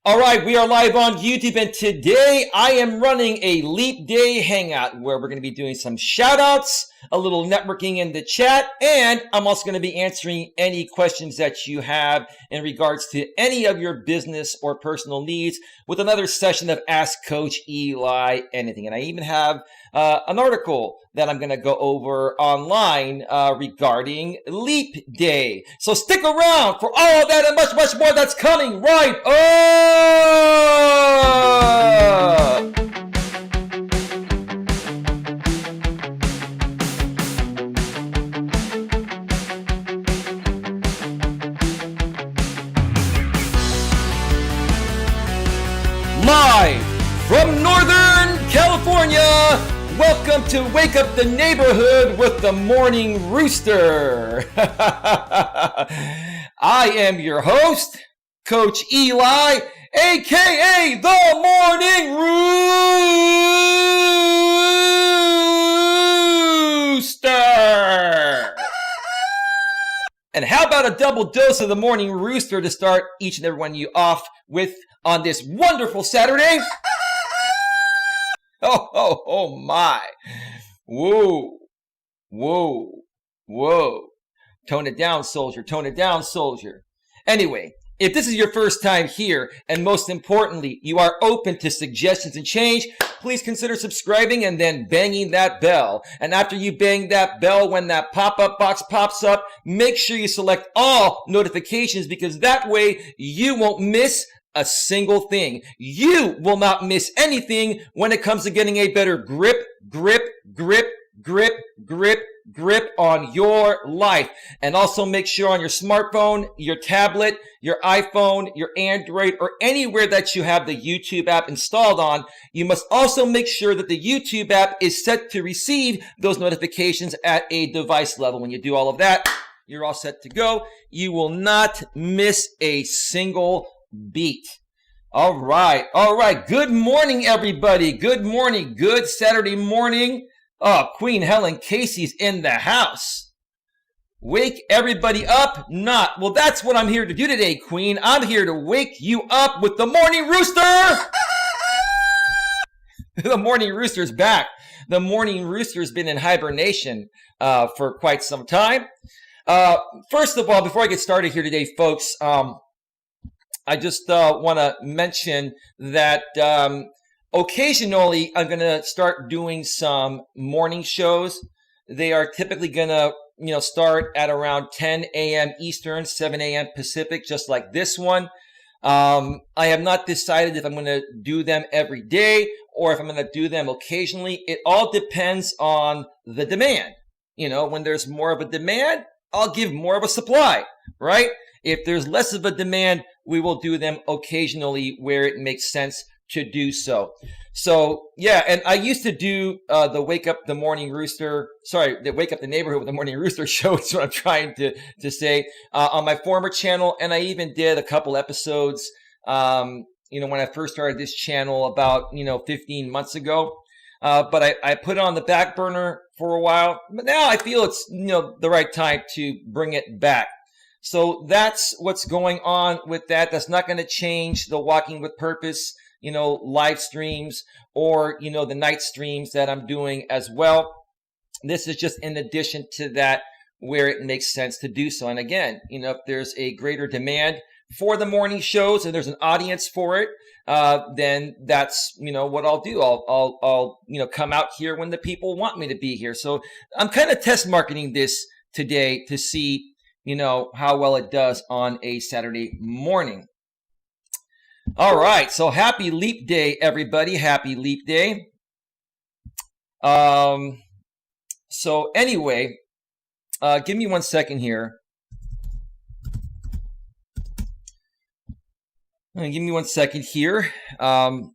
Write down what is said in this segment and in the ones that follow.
All right, we are live on YouTube, and today I am running a Leap Day Hangout where we're going to be doing some shout-outs, a little networking in the chat, and I'm also going to be answering any questions that you have in regards to any of your business or personal needs with another session of Ask Coach Eli Anything. And I even have an article that I'm going to go over online regarding Leap Day. So stick around for all of that and much, much more that's coming right up. Live from Northern California, welcome to Wake Up the Neighborhood with the Morning Rooster. I am your host, Coach Eli, aka the Morning Rooster. And how about a double dose of the Morning Rooster to start each and every one of you off with on this wonderful Saturday? Oh my. Whoa. Tone it down, soldier. Tone it down, soldier. Anyway, if this is your first time here, and most importantly, you are open to suggestions and change, please consider subscribing and then banging that bell. And after you bang that bell, when that pop-up box pops up, make sure you select all notifications, because that way you won't miss a single thing. You will not miss anything when it comes to getting a better grip on your life. And also make sure on your smartphone, your tablet, your iPhone, your Android, or anywhere that you have the YouTube app installed on, you must also make sure that the YouTube app is set to receive those notifications at a device level. When you do all of that, you're all set to go. You will not miss a single beat. All right. Good morning, everybody. Good morning. Good Saturday morning. Oh, Queen Helen Casey's in the house. Wake everybody up? Not. Well, that's what I'm here to do today, Queen. I'm here to wake you up with the Morning Rooster. The Morning Rooster's back. The Morning Rooster's been in hibernation for quite some time. First of all, before I get started here today, folks, I just want to mention that occasionally I'm going to start doing some morning shows. They are typically going to, start at around 10 a.m. Eastern, 7 a.m. Pacific, just like this one. I have not decided if I'm going to do them every day or if I'm going to do them occasionally. It all depends on the demand. When there's more of a demand, I'll give more of a supply, right? If there's less of a demand, we will do them occasionally where it makes sense to do so. So, yeah, and I used to do the Wake Up the Morning Rooster, the Wake Up the Neighborhood with the Morning Rooster show is what I'm trying to say, on my former channel. And I even did a couple episodes, when I first started this channel about, 15 months ago. But I put it on the back burner for a while. But now I feel it's, the right time to bring it back. So that's what's going on with that. That's not going to change the Walking with Purpose, live streams or, the night streams that I'm doing as well. This is just in addition to that where it makes sense to do so. And again, if there's a greater demand for the morning shows and there's an audience for it, then that's, what I'll do. I'll come out here when the people want me to be here. So I'm kind of test marketing this today to see how well it does on a Saturday morning. All right. So happy Leap Day, everybody. Happy Leap Day. So anyway, give me 1 second here. Give me 1 second here. There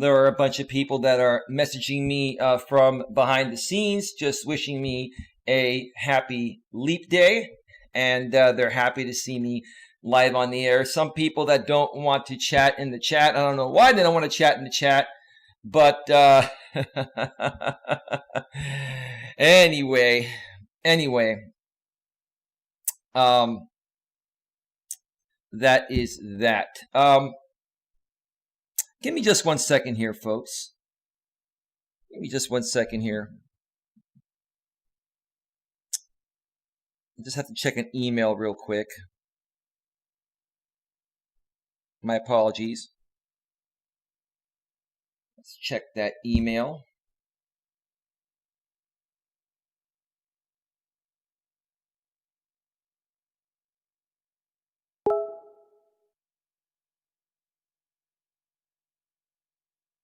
are a bunch of people that are messaging me from behind the scenes, just wishing me a happy Leap Day. And they're happy to see me live on the air. Some people that don't want to chat in the chat. I don't know why they don't want to chat in the chat. But anyway. That is that. Give me just 1 second here, folks. Give me just 1 second here. I just have to check an email real quick. My apologies. Let's check that email.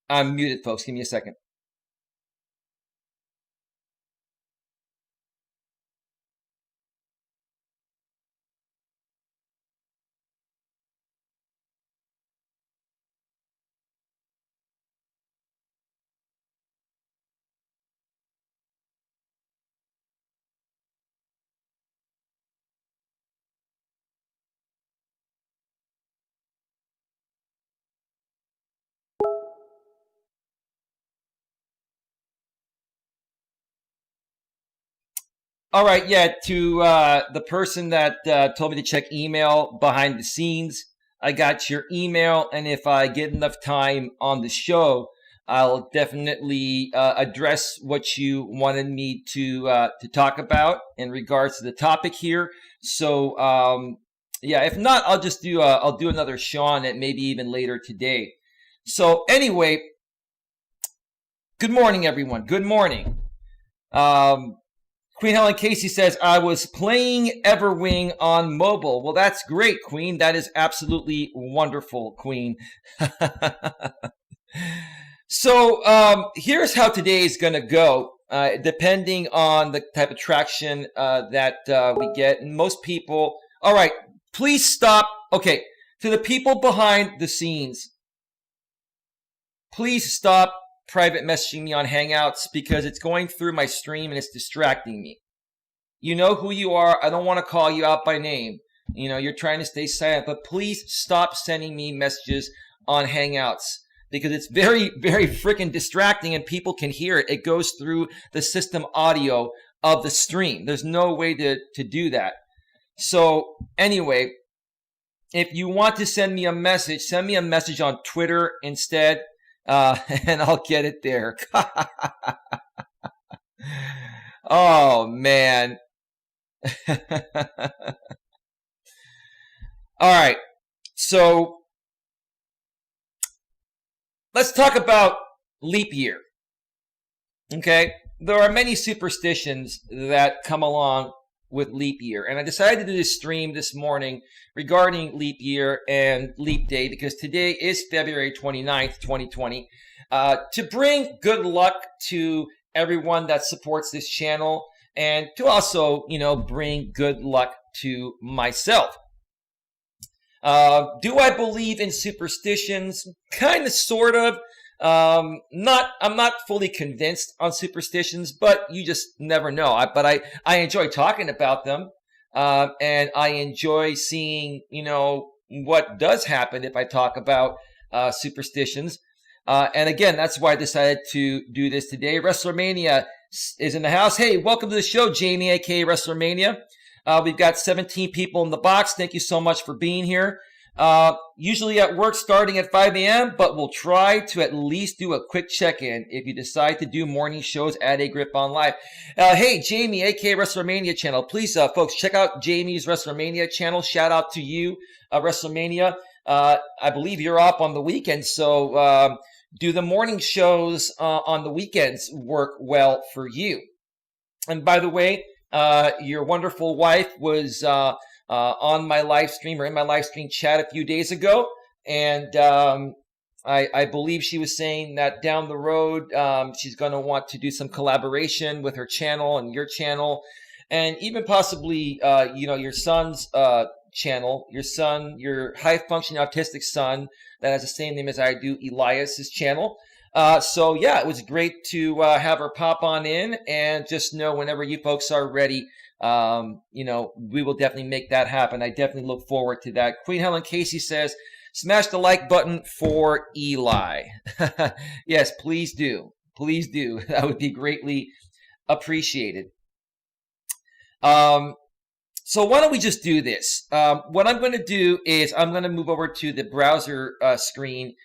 I'm muted, folks. Give me a second. All right, yeah, to the person that told me to check email behind the scenes, I got your email, and if I get enough time on the show, I'll definitely address what you wanted me to talk about in regards to the topic here. So, yeah, if not, I'll just do I'll do another show on it, maybe even later today. So anyway, good morning, everyone. Good morning. Queen Helen Casey says, I was playing Everwing on mobile. Well, that's great, Queen. That is absolutely wonderful, Queen. So here's how today is going to go, depending on the type of traction that we get. And most people, all right, please stop. Okay, to the people behind the scenes, please stop private messaging me on Hangouts because it's going through my stream and it's distracting me. You know who you are. I don't want to call you out by name. You know, you're trying to stay silent, but please stop sending me messages on Hangouts because it's very, very freaking distracting and people can hear it. It goes through the system audio of the stream. There's no way to do that. So anyway, if you want to send me a message on Twitter instead. And I'll get it there. Oh, man. All right. So let's talk about leap year. Okay. There are many superstitions that come along with leap year. And I decided to do this stream this morning regarding leap year and leap day because today is February 29th, 2020, to bring good luck to everyone that supports this channel and to also, you know, bring good luck to myself. Do I believe in superstitions? Kind of, sort of. I'm not fully convinced on superstitions, but you just never know. I enjoy talking about them, and I enjoy seeing, you know, what does happen if I talk about superstitions. And again, that's why I decided to do this today. WrestleMania is in the house. Hey, welcome to the show, Jamie, aka WrestleMania. We've got 17 people in the box. Thank you so much for being here. Usually at work starting at 5 a.m., but we'll try to at least do a quick check-in if you decide to do morning shows at A Grip on Live. Hey, Jamie, aka WrestleMania channel. Please, folks, check out Jamie's WrestleMania channel. Shout out to you, WrestleMania. I believe you're up on the weekend, so do the morning shows on the weekends work well for you? And by the way, your wonderful wife was on my live stream or in my live stream chat a few days ago. And I believe she was saying that down the road, she's going to want to do some collaboration with her channel and your channel, and even possibly, you know, your son's channel, your high-functioning autistic son that has the same name as I do, Elias's channel. So yeah, it was great to have her pop on in, and just know whenever you folks are ready, you know, we will definitely make that happen. I definitely look forward to that. Queen Helen Casey says, smash the like button for Eli. Yes, please do. Please do. That would be greatly appreciated. So why don't we just do this? What I'm going to do is I'm going to move over to the browser screen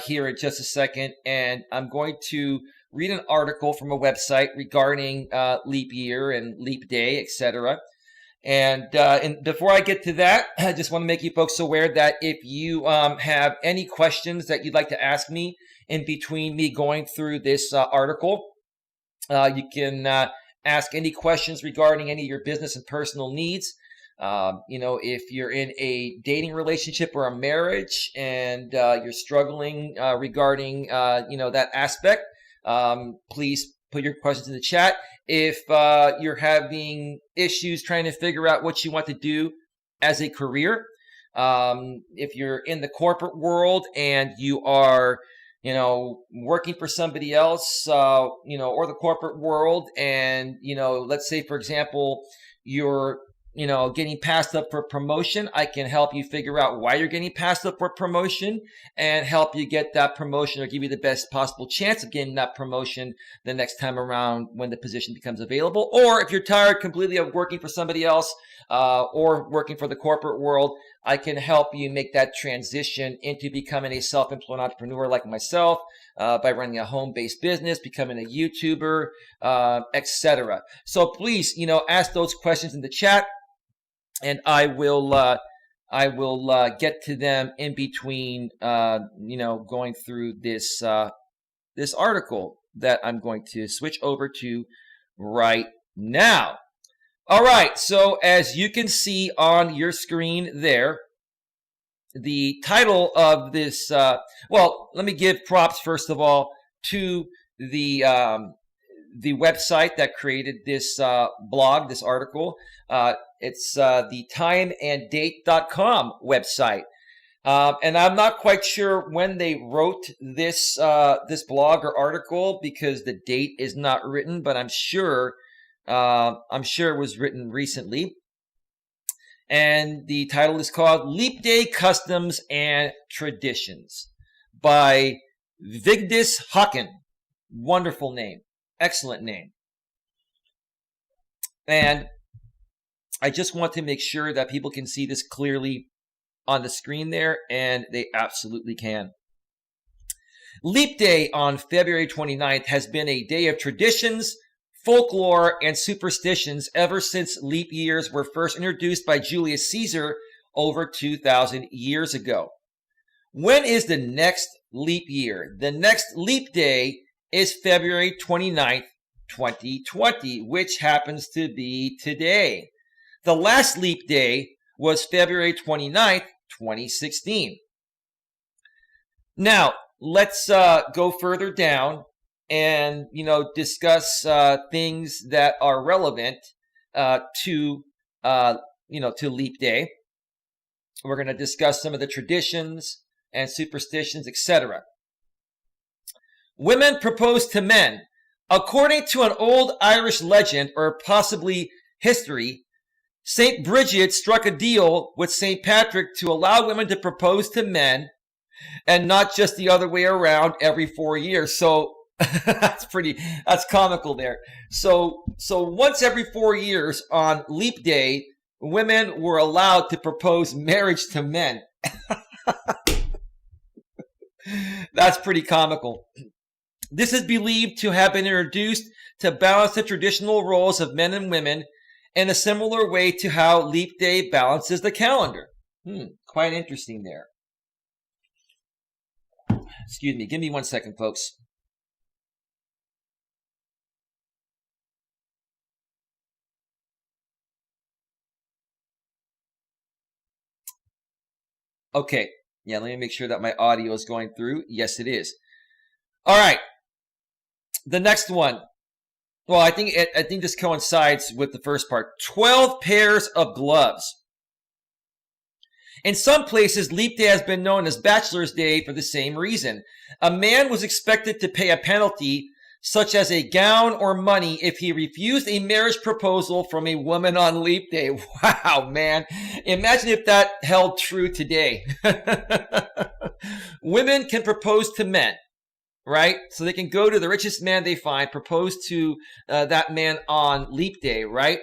here in just a second, and I'm going to read an article from a website regarding leap year and leap day, etc. And before I get to that, I just want to make you folks aware that if you have any questions that you'd like to ask me in between me going through this article, you can ask any questions regarding any of your business and personal needs. If you're in a dating relationship or a marriage and you're struggling regarding, that aspect, please put your questions in the chat. If you're having issues trying to figure out what you want to do as a career, if you're in the corporate world and you are, working for somebody else, or the corporate world, and, let's say, for example, you're getting passed up for promotion, I can help you figure out why you're getting passed up for promotion and help you get that promotion or give you the best possible chance of getting that promotion the next time around when the position becomes available. Or if you're tired completely of working for somebody else or working for the corporate world, I can help you make that transition into becoming a self-employed entrepreneur like myself by running a home-based business, becoming a YouTuber, etc. So please, ask those questions in the chat, and I will get to them in between, going through this this article that I'm going to switch over to right now. All right, so as you can see on your screen there, the title of this, well, let me give props first of all to the website that created this blog, this article. It's the timeanddate.com website. And I'm not quite sure when they wrote this this blog or article because the date is not written, but I'm sure it was written recently. And the title is called Leap Day Customs and Traditions by Vigdis Haken. Wonderful name. Excellent name. And I just want to make sure that people can see this clearly on the screen there, and they absolutely can. Leap Day on February 29th has been a day of traditions, folklore, and superstitions ever since leap years were first introduced by Julius Caesar over 2,000 years ago. When is the next leap year? The next leap day is February 29th, 2020, which happens to be today. The last leap day was February 29th, 2016. Now, let's go further down and, discuss things that are relevant to leap day. We're going to discuss some of the traditions and superstitions, etc. Women propose to men. According to an old Irish legend, or possibly history, St. Bridget struck a deal with St. Patrick to allow women to propose to men and not just the other way around every 4 years. So that's comical there. So once every 4 years on leap day, women were allowed to propose marriage to men. That's pretty comical. This is believed to have been introduced to balance the traditional roles of men and women in a similar way to how leap day balances the calendar. Quite interesting there. Excuse me. Give me 1 second, folks. Okay. Yeah, let me make sure that my audio is going through. Yes, it is. All right. The next one. Well, I think this coincides with the first part. 12 pairs of gloves. In some places, leap day has been known as Bachelor's Day for the same reason. A man was expected to pay a penalty, such as a gown or money, if he refused a marriage proposal from a woman on leap day. Wow, man. Imagine if that held true today. Women can propose to men, right? So they can go to the richest man they find, propose to that man on leap day, right?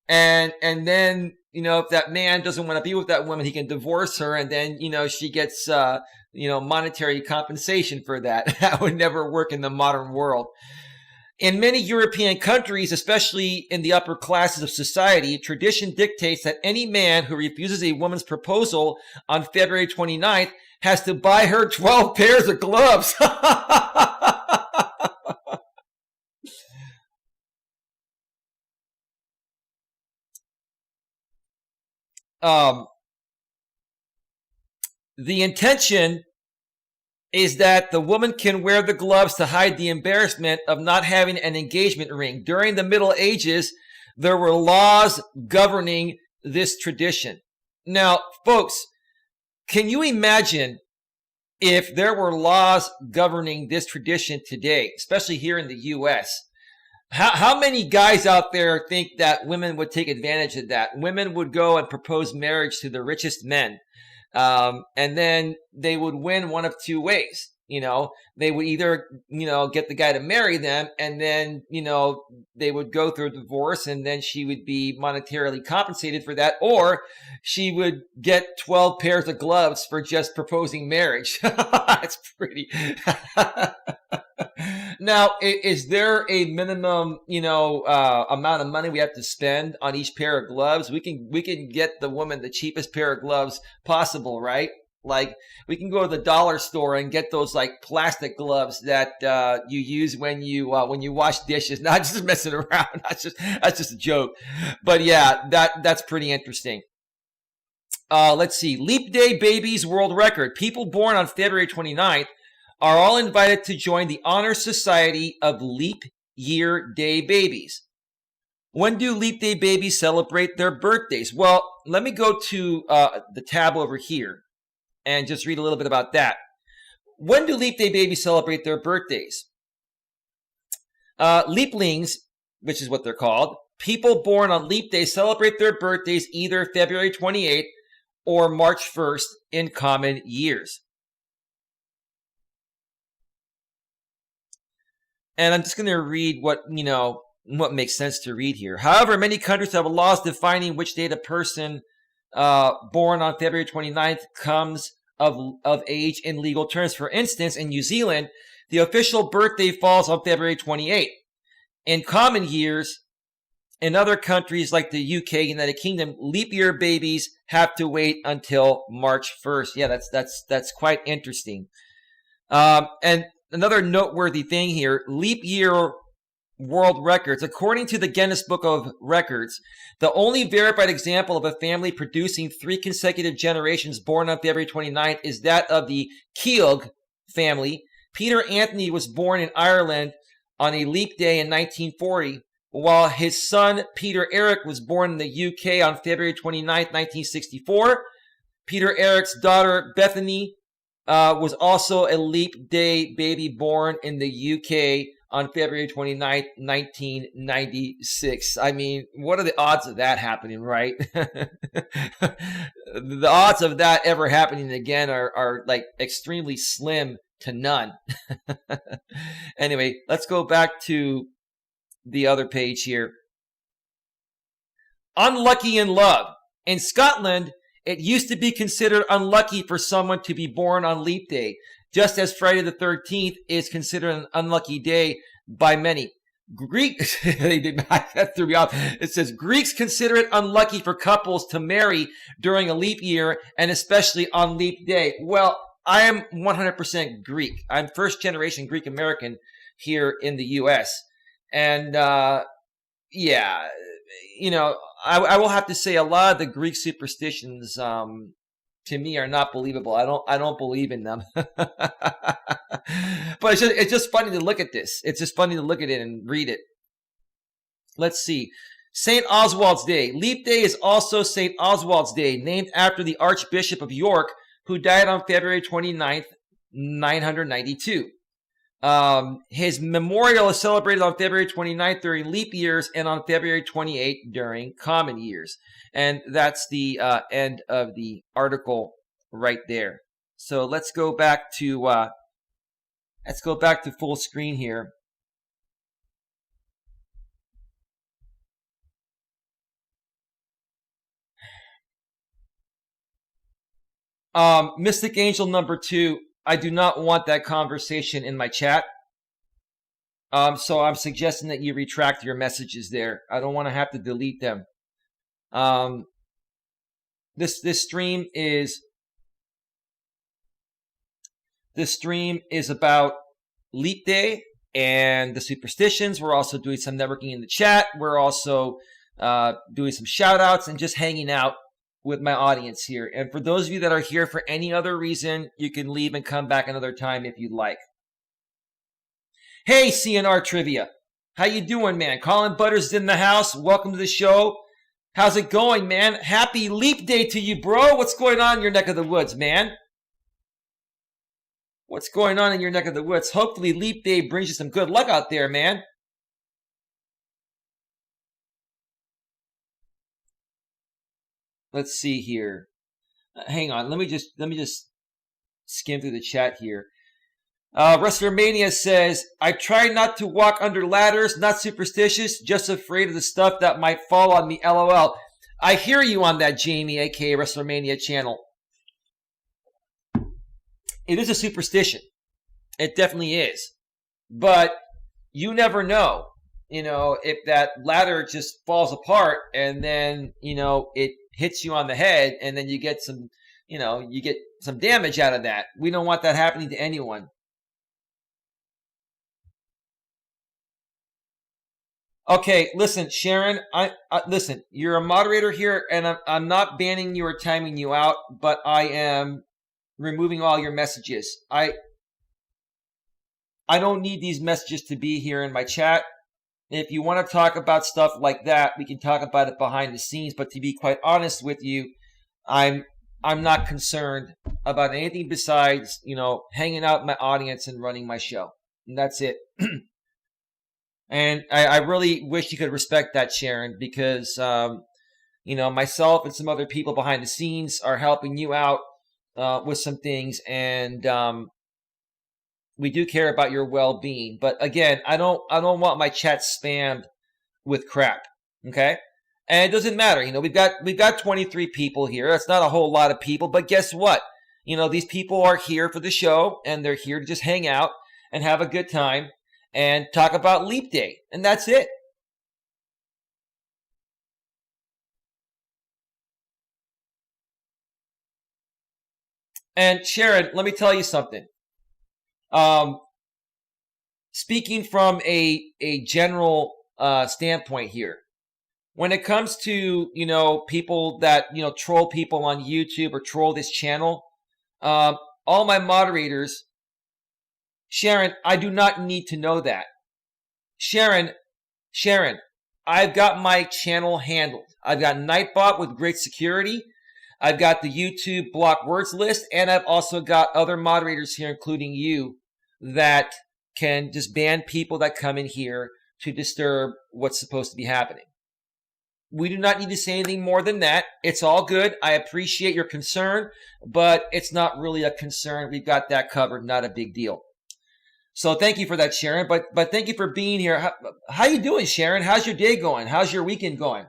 And then, if that man doesn't want to be with that woman, he can divorce her, and then, she gets, monetary compensation for that. That would never work in the modern world. In many European countries, especially in the upper classes of society, tradition dictates that any man who refuses a woman's proposal on February 29th has to buy her 12 pairs of gloves. The intention is that the woman can wear the gloves to hide the embarrassment of not having an engagement ring. During the Middle Ages, there were laws governing this tradition. Now, folks, can you imagine if there were laws governing this tradition today, especially here in the U.S.? How many guys out there think that women would take advantage of that? Women would go and propose marriage to the richest men. And then they would win one of two ways. They would either, get the guy to marry them, and then, they would go through a divorce, and then she would be monetarily compensated for that, or she would get 12 pairs of gloves for just proposing marriage. That's pretty. Now, is there a minimum, amount of money we have to spend on each pair of gloves? We can get the woman the cheapest pair of gloves possible, right? Like, we can go to the dollar store and get those like plastic gloves that you use when you wash dishes. Not just messing around. That's just a joke. But yeah, that's pretty interesting. Let's see. Leap Day Babies World Record. People born on February 29th are all invited to join the Honor Society of Leap Year Day Babies. When do Leap Day babies celebrate their birthdays? Well, let me go to the tab over here and just read a little bit about that. When do Leap Day babies celebrate their birthdays? Leaplings, which is what they're called, people born on Leap Day celebrate their birthdays either February 28th or March 1st in common years. And I'm just going to read what makes sense to read here. However, many countries have laws defining which date a person born on February 29th comes of age in legal terms. For instance, in New Zealand, the official birthday falls on February 28th. In common years, in other countries like the UK, United Kingdom, leap year babies have to wait until March 1st. Yeah, that's quite interesting. And another noteworthy thing here, leap year world records. According to the Guinness Book of Records, the only verified example of a family producing 3 consecutive generations born on February 29th is that of the Keogh family. Peter Anthony was born in Ireland on a leap day in 1940, while his son Peter Eric was born in the UK on February 29th, 1964. Peter Eric's daughter Bethany was also a leap day baby born in the UK on February 29th, 1996. I mean, what are the odds of that happening, right? The odds of that ever happening again are like extremely slim to none. Anyway, let's go back to the other page here. Unlucky in love. In Scotland, it used to be considered unlucky for someone to be born on leap day, just as Friday the 13th is considered an unlucky day by many. They did not, that threw me off. It says Greeks consider it unlucky for couples to marry during a leap year and especially on leap day. Well, I am 100% Greek. I'm first generation Greek American here in the U.S. And yeah, I will have to say a lot of the Greek superstitions to me are not believable. I don't believe in them. But it's just funny to look at this. It's just funny to look at it and read it. Let's see. St. Oswald's Day. Leap Day is also St. Oswald's Day, named after the Archbishop of York, who died on February 29th, 992. His memorial is celebrated on February 29th during leap years and on February 28th during common years. And that's the end of the article right there. So let's go back to full screen here. Mystic Angel number 2, I do not want that conversation in my chat. So I'm suggesting that you retract your messages there. I don't want to have to delete them. This stream is about Leap Day and the superstitions. We're also doing some networking in the chat. We're also doing some shout outs and just hanging out with my audience here. And for those of you that are here for any other reason, you can leave and come back another time if you'd like. Hey, CNR Trivia. How you doing, man? Colin Butters is in the house. Welcome to the show. How's it going, man? Happy Leap Day to you, bro. What's going on in your neck of the woods, man? What's going on in your neck of the woods? Hopefully Leap Day brings you some good luck out there, man. Let's see here. Hang on. Let me just skim through the chat here. WrestlerMania says, I try not to walk under ladders, not superstitious, just afraid of the stuff that might fall on me, LOL. I hear you on that, Jamie, aka WrestlerMania channel. It is a superstition. It definitely is. But you never know, if that ladder just falls apart and then, it hits you on the head and then you get some, you get some damage out of that. We don't want that happening to anyone. Okay, listen, Sharon, listen, you're a moderator here, and I'm not banning you or timing you out, but I am removing all your messages. I don't need these messages to be here in my chat. If you want to talk about stuff like that, we can talk about it behind the scenes, but to be quite honest with you, I'm not concerned about anything besides, hanging out with my audience and running my show. And that's it. And I really wish you could respect that, Sharon, because, myself and some other people behind the scenes are helping you out with some things, and we do care about your well-being. But again, I don't want my chat spammed with crap. Okay, and it doesn't matter. We've got 23 people here. That's not a whole lot of people, but guess what? These people are here for the show, and they're here to just hang out and have a good time and talk about Leap Day, and that's it. And Sharon, let me tell you something. Speaking from a general standpoint here, when it comes to people that troll people on YouTube or troll this channel, all my moderators, Sharon, I do not need to know that. Sharon, I've got my channel handled. I've got Nightbot with great security. I've got the YouTube block words list, and I've also got other moderators here, including you, that can just ban people that come in here to disturb what's supposed to be happening. We do not need to say anything more than that. It's all good. I appreciate your concern, but it's not really a concern. We've got that covered. Not a big deal. So thank you for that, Sharon. But thank you for being here. How you doing, Sharon? How's your day going? How's your weekend going?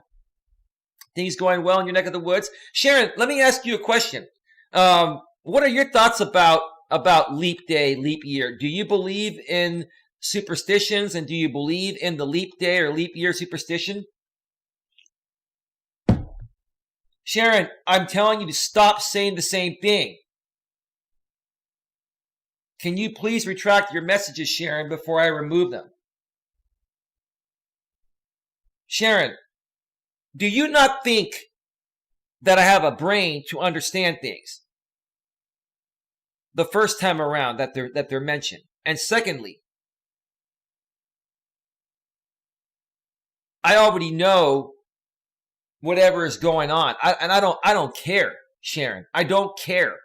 Things going well in your neck of the woods? Sharon, let me ask you a question. What are your thoughts about Leap Day, Leap Year? Do you believe in superstitions, and do you believe in the Leap Day or Leap Year superstition? Sharon, I'm telling you to stop saying the same thing. Can you please retract your messages, Sharon, before I remove them? Sharon, do you not think that I have a brain to understand things the first time around that they're mentioned? And secondly, I already know whatever is going on. I don't care, Sharon. I don't care.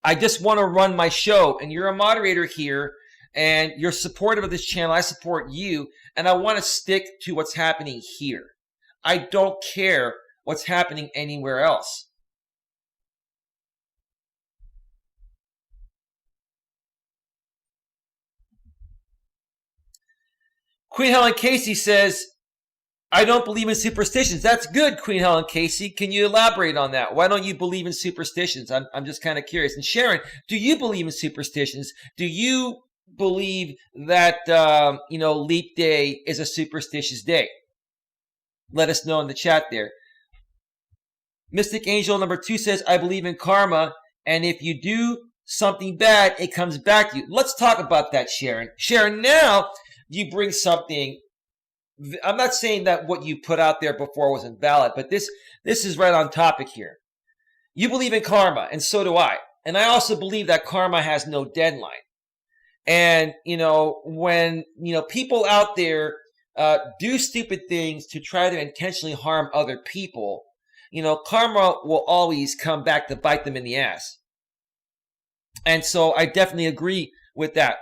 I just want to run my show, and you're a moderator here, and you're supportive of this channel. I support you, and I want to stick to what's happening here. I don't care what's happening anywhere else. Queen Helen Casey says, I don't believe in superstitions. That's good, Queen Helen Casey. Can you elaborate on that? Why don't you believe in superstitions? I'm just kind of curious. And Sharon, do you believe in superstitions? Do you believe that, Leap Day is a superstitious day? Let us know in the chat there. Mystic Angel number 2 says, I believe in karma, and if you do something bad, it comes back to you. Let's talk about that, Sharon. Sharon, now you bring something. I'm not saying that what you put out there before wasn't valid, but this is right on topic here. You believe in karma, and so do I. And I also believe that karma has no deadline. And, when, people out there do stupid things to try to intentionally harm other people, karma will always come back to bite them in the ass. And so I definitely agree with that.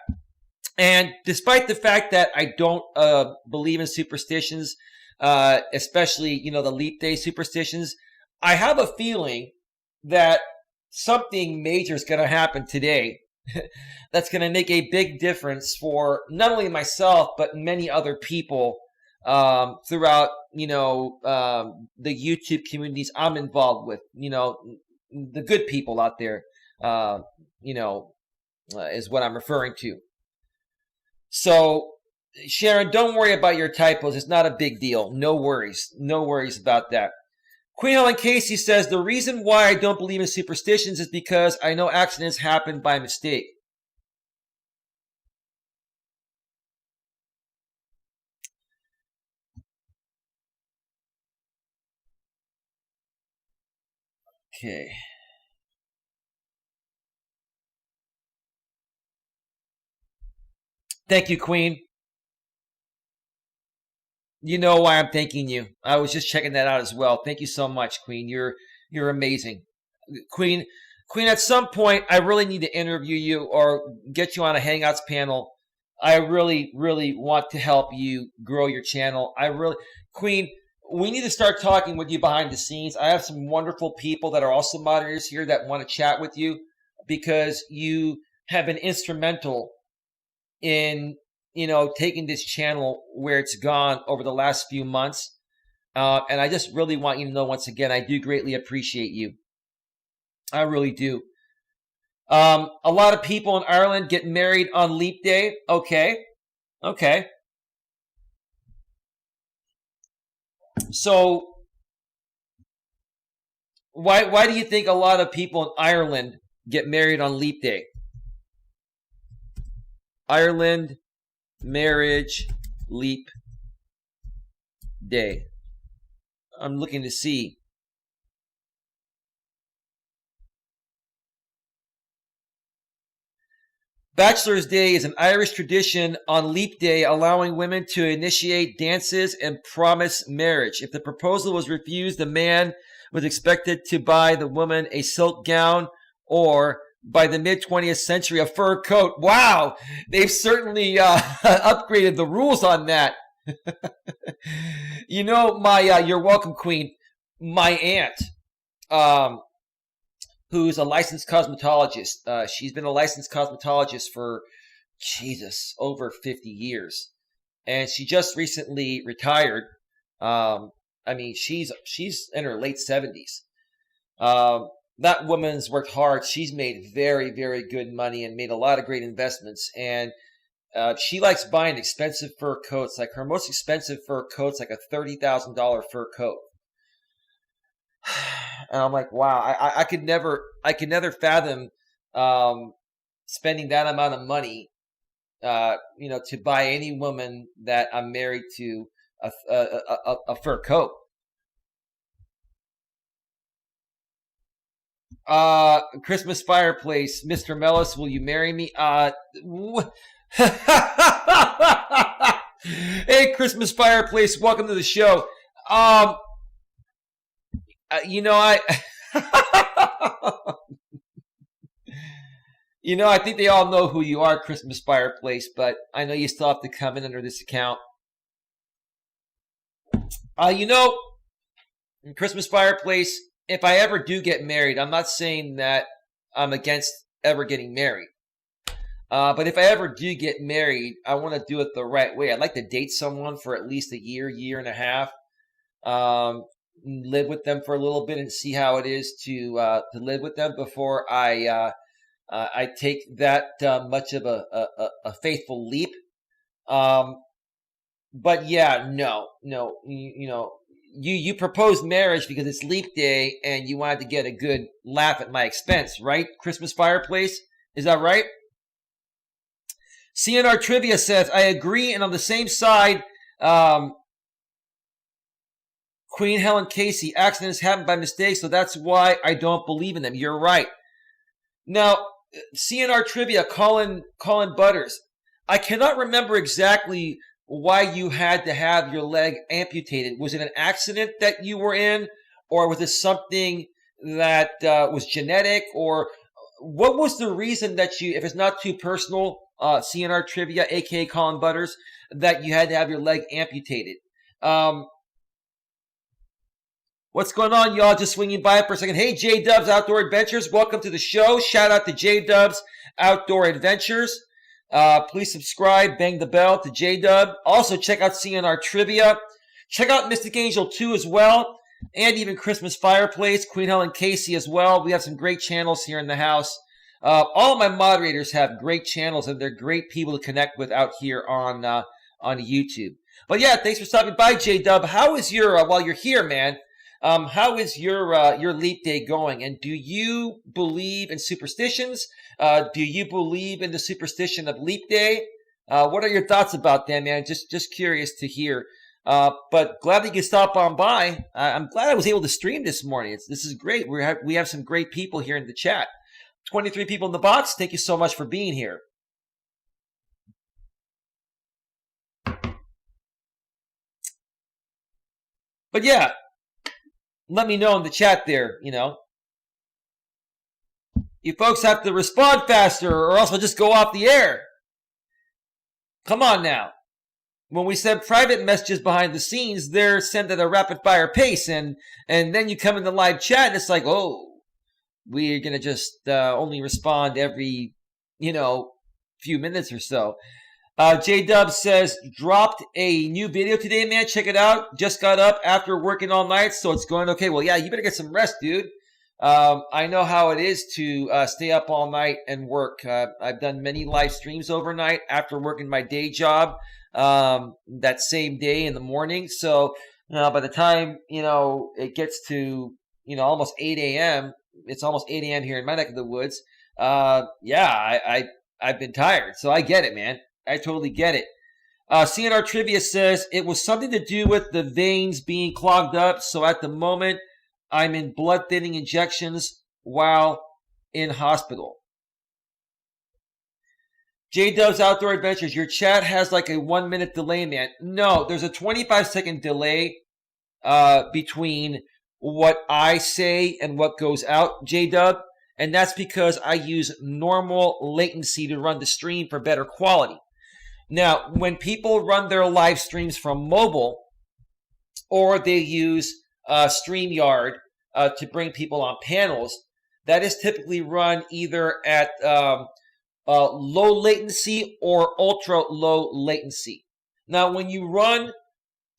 And despite the fact that I don't believe in superstitions, especially, the Leap Day superstitions, I have a feeling that something major is going to happen today that's going to make a big difference for not only myself, but many other people throughout, the YouTube communities I'm involved with, the good people out there, is what I'm referring to. So, Sharon, don't worry about your typos. It's not a big deal. No worries. No worries about that. Queen Helen Casey says, the reason why I don't believe in superstitions is because I know accidents happen by mistake. Okay. Thank you, Queen. You know why I'm thanking you. I was just checking that out as well. Thank you so much, Queen. You're amazing. Queen, at some point, I really need to interview you or get you on a Hangouts panel. I really, really want to help you grow your channel. Queen, we need to start talking with you behind the scenes. I have some wonderful people that are also moderators here that want to chat with you because you have been instrumental in taking this channel where it's gone over the last few months. And I just really want you to know, once again, I do greatly appreciate you. I really do. A lot of people in Ireland get married on Leap Day. Okay. So why do you think a lot of people in Ireland get married on Leap Day? Ireland marriage Leap Day. I'm looking to see. Bachelor's Day is an Irish tradition on Leap Day, allowing women to initiate dances and promise marriage. If the proposal was refused, the man was expected to buy the woman a silk gown or, by the mid-20th century, a fur coat. Wow, they've certainly upgraded the rules on that. You're welcome, Queen. My aunt, who's a licensed cosmetologist. She's been a licensed cosmetologist for, over 50 years. And she just recently retired. She's in her late 70s. That woman's worked hard. She's made very, very good money and made a lot of great investments. And she likes buying expensive fur coats. Like her most expensive fur coat's like a $30,000 fur coat. And I'm like, wow, I could never fathom spending that amount of money, to buy any woman that I'm married to a fur coat. Christmas fireplace, Mr. Melas, will you marry me? Hey, Christmas fireplace, welcome to the show. I think they all know who you are, Christmas fireplace, but I know you still have to come in under this account. Christmas fireplace, if I ever do get married, I'm not saying that I'm against ever getting married. But if I ever do get married, I want to do it the right way. I'd like to date someone for at least a year and a half. live with them for a little bit and see how it is to live with them before I take that much of a faithful leap. But yeah, no, you proposed marriage because it's leap day and you wanted to get a good laugh at my expense, right? Christmas fireplace, is that right? CNR Trivia says, I agree and on the same side. Queen Helen Casey, accidents happen by mistake, so that's why I don't believe in them. You're right. Now, CNR Trivia, Colin Butters, I cannot remember exactly why you had to have your leg amputated. Was it an accident that you were in, or was it something that was genetic, or what was the reason that you, if it's not too personal, CNR Trivia, aka Colin Butters, that you had to have your leg amputated? What's going on, y'all? Just swinging by for a second. Hey, J-Dubs Outdoor Adventures. Welcome to the show. Shout out to J-Dubs Outdoor Adventures. Please subscribe, bang the bell to J-Dub. Also, check out CNR Trivia. Check out Mystic Angel 2 as well. And even Christmas Fireplace, Queen Helen Casey as well. We have some great channels here in the house. All of my moderators have great channels, and they're great people to connect with out here on YouTube. But yeah, thanks for stopping by, J-Dub. How is your, while you're here, man, how is your leap day going? And do you believe in superstitions? Do you believe in the superstition of leap day? What are your thoughts about that, man? Just curious to hear. But glad that you could stop on by. I'm glad I was able to stream this morning. This is great. We have some great people here in the chat. 23 people in the box. Thank you so much for being here. But yeah, let me know in the chat there, You folks have to respond faster or else I'll just go off the air. Come on now. When we send private messages behind the scenes, they're sent at a rapid fire pace. And then you come in the live chat and it's like, oh, we're going to just only respond every, few minutes or so. J-Dub says, dropped a new video today, man. Check it out. Just got up after working all night, so it's going okay. Well, yeah, you better get some rest, dude. I know how it is to stay up all night and work. I've done many live streams overnight after working my day job that same day in the morning. So by the time, it gets to, almost 8 a.m., it's almost 8 a.m. here in my neck of the woods. I've been tired. So I get it, man. I totally get it. CNR Trivia says it was something to do with the veins being clogged up. So at the moment, I'm in blood thinning injections while in hospital. J-Dubs Outdoor Adventures, your chat has like a 1 minute delay, man. No, there's a 25-second delay between what I say and what goes out, J-Dub. And that's because I use normal latency to run the stream for better quality. Now, when people run their live streams from mobile, or they use StreamYard to bring people on panels, that is typically run either at low latency or ultra low latency. Now, when you run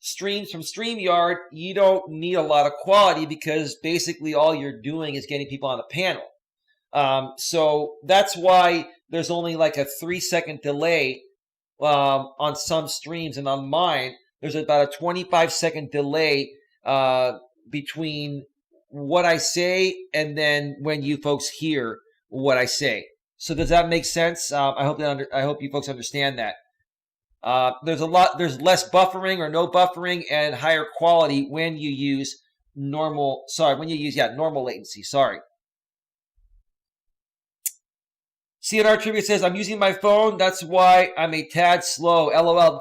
streams from StreamYard, you don't need a lot of quality because basically all you're doing is getting people on the panel. So that's why there's only like a 3-second delay on some streams, and on mine, there's about a 25-second delay between what I say and then when you folks hear what I say. So does that make sense? I hope you folks understand that. There's less buffering or no buffering and higher quality when you use normal latency. Sorry. CNR Trivia says, I'm using my phone. That's why I'm a tad slow. LOL.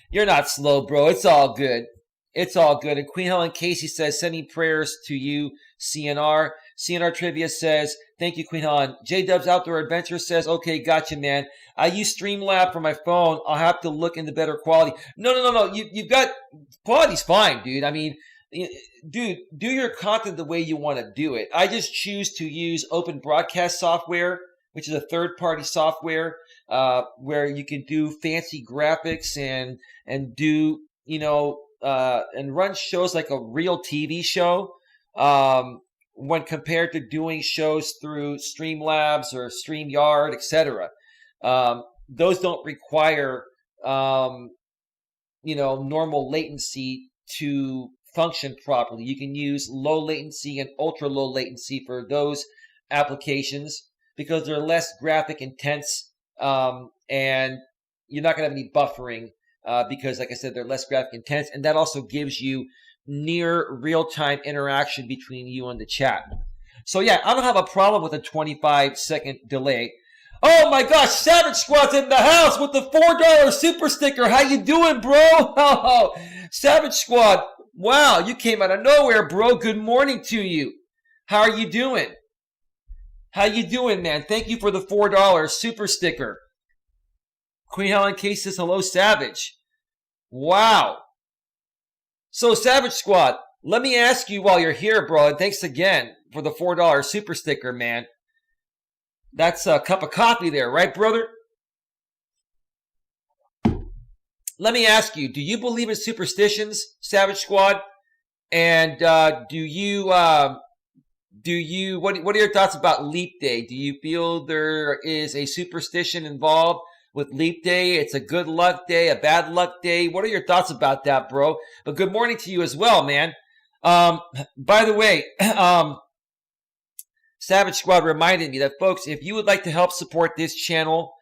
You're not slow, bro. It's all good. It's all good. And Queen Helen Casey says, sending prayers to you, CNR. CNR Trivia says, thank you, Queen Helen. J-Dubs Outdoor Adventure says, okay, gotcha, man. I use Streamlab for my phone. I'll have to look into better quality. No. You've got, quality's fine, dude. I mean, dude, do your content the way you want to do it. I just choose to use open broadcast software, which is a third-party software where you can do fancy graphics and do, and run shows like a real TV show, when compared to doing shows through Streamlabs or StreamYard, etc. Those don't require, normal latency to function properly. You can use low latency and ultra low latency for those applications because they're less graphic intense, and you're not going to have any buffering because, like I said, they're less graphic intense, and that also gives you near real-time interaction between you and the chat. So yeah, I don't have a problem with a 25-second delay. Oh my gosh, Savage Squad's in the house with the $4 super sticker. How you doing, bro? Oh, Savage Squad, wow, you came out of nowhere, bro. Good morning to you. How are you doing? How you doing, man? Thank you for the $4 super sticker. Queen Helen K says, hello, Savage. Wow. So, Savage Squad, let me ask you while you're here, bro, and thanks again for the $4 super sticker, man. That's a cup of coffee there, right, brother? Let me ask you, do you believe in superstitions, Savage Squad? And what are your thoughts about Leap Day? Do you feel there is a superstition involved with Leap Day? It's a good luck day, a bad luck day. What are your thoughts about that, bro? But good morning to you as well, man. By the way, Savage Squad reminded me that, folks, if you would like to help support this channel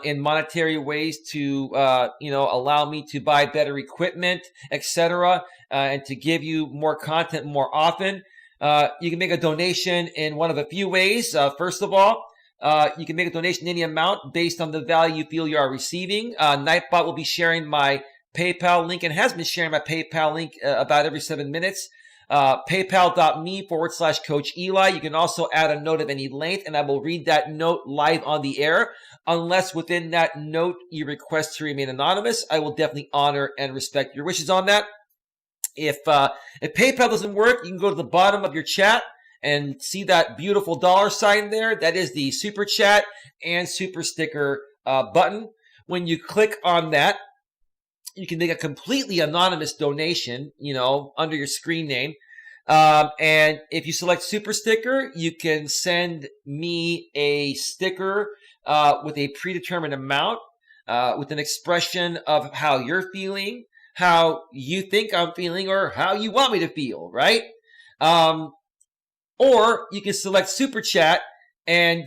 in monetary ways to, allow me to buy better equipment, etc., and to give you more content more often, you can make a donation in one of a few ways. First of all, you can make a donation any amount based on the value you feel you are receiving. Nightbot will be sharing my PayPal link and has been sharing my PayPal link about every 7 minutes. PayPal.me/Coach Eli. You can also add a note of any length, and I will read that note live on the air. Unless within that note you request to remain anonymous, I will definitely honor and respect your wishes on that. If PayPal doesn't work, you can go to the bottom of your chat and see that beautiful dollar sign there. That is the super chat and super sticker button. When you click on that, you can make a completely anonymous donation, under your screen name. And if you select super sticker, you can send me a sticker with a predetermined amount, with an expression of how you're feeling, how you think I'm feeling, or how you want me to feel, right? Or you can select super chat and,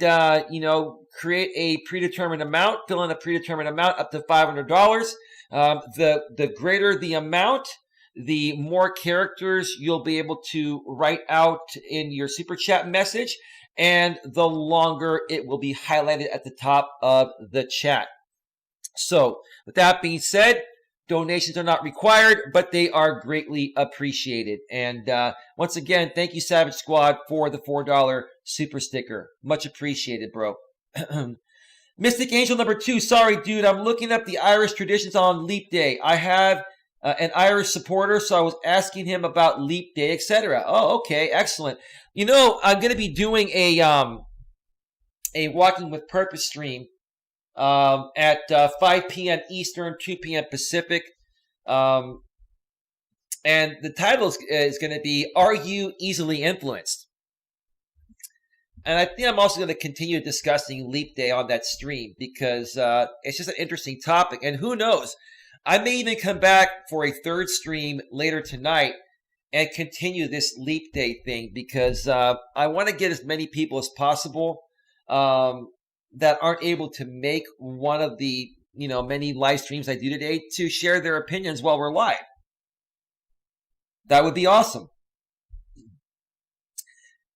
create a predetermined amount, fill in a predetermined amount up to $500. The greater the amount, the more characters you'll be able to write out in your super chat message, and the longer it will be highlighted at the top of the chat. So, with that being said, donations are not required, but they are greatly appreciated. And once again, thank you, Savage Squad, for the $4 super sticker. Much appreciated, bro. Mystic Angel number 2. Sorry, dude. I'm looking up the Irish traditions on Leap Day. I have an Irish supporter, so I was asking him about Leap Day, etc. Oh, okay. Excellent. I'm going to be doing a Walking with Purpose stream at 5 p.m. Eastern, 2 p.m. Pacific. And the title is going to be, Are You Easily Influenced? And I think I'm also going to continue discussing Leap Day on that stream because it's just an interesting topic. And who knows, I may even come back for a third stream later tonight and continue this Leap Day thing because I want to get as many people as possible that aren't able to make one of the many live streams I do today to share their opinions while we're live. That would be awesome.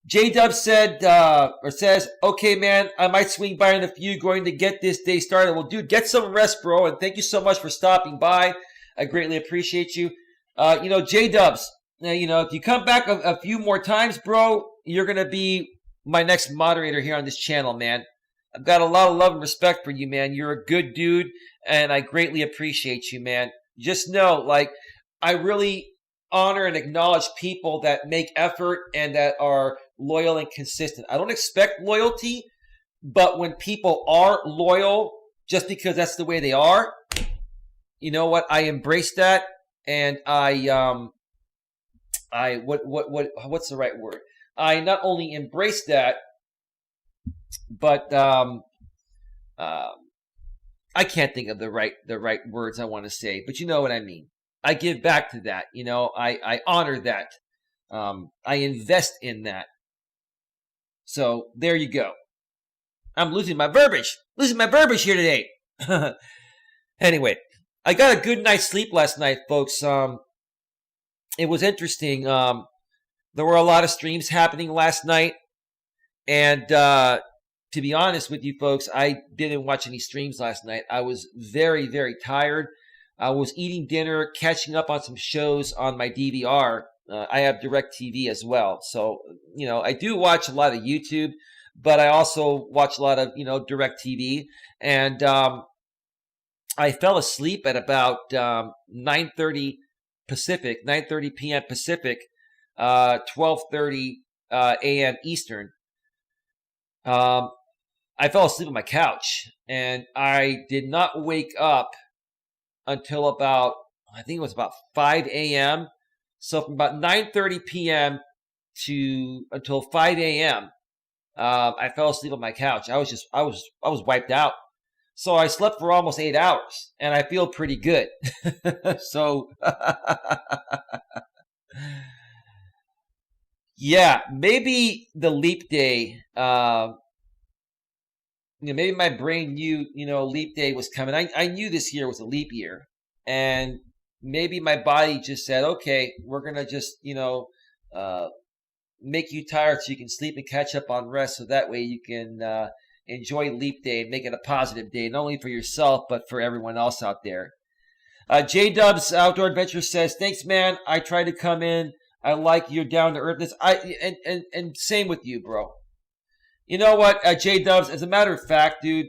J-Dub says, okay, man, I might swing by in a few going to get this day started. Well, dude, get some rest, bro, and thank you so much for stopping by. I greatly appreciate you. J-Dubs, if you come back a few more times, bro, you're going to be my next moderator here on this channel, man. I've got a lot of love and respect for you, man. You're a good dude, and I greatly appreciate you, man. Just know, I really honor and acknowledge people that make effort and that are loyal and consistent. I don't expect loyalty, but when people are loyal just because that's the way they are, you know what? I embrace that and what's the right word? I not only embrace that, but I can't think of the right words I want to say, but you know what I mean. I give back to that. I honor that. I invest in that. So there you go. I'm losing my verbiage here today. Anyway, I got a good night's sleep last night, folks. It was interesting. There were a lot of streams happening last night, and to be honest with you folks, I didn't watch any streams last night. I was very, very tired. I was eating dinner, catching up on some shows on my DVR. I have DirecTV as well. So, I do watch a lot of YouTube, but I also watch a lot of, DirecTV. And I fell asleep at about 9:30 Pacific, 9:30 p.m. Pacific, 12:30 a.m. Eastern. I fell asleep on my couch, and I did not wake up until about, I think it was about 5 a.m. So from about 9:30 p.m. until 5 a.m., I fell asleep on my couch. I was wiped out. So I slept for almost 8 hours, and I feel pretty good. So, yeah, maybe the leap day, maybe my brain knew, leap day was coming. I knew this year was a leap year, and maybe my body just said, okay, we're going to just, make you tired so you can sleep and catch up on rest, so that way you can enjoy leap day and make it a positive day, not only for yourself, but for everyone else out there. J-Dubs Outdoor Adventure says, thanks, man. I try to come in. I like your down-to-earthness. And same with you, bro. You know what, J-Dubs, as a matter of fact, dude,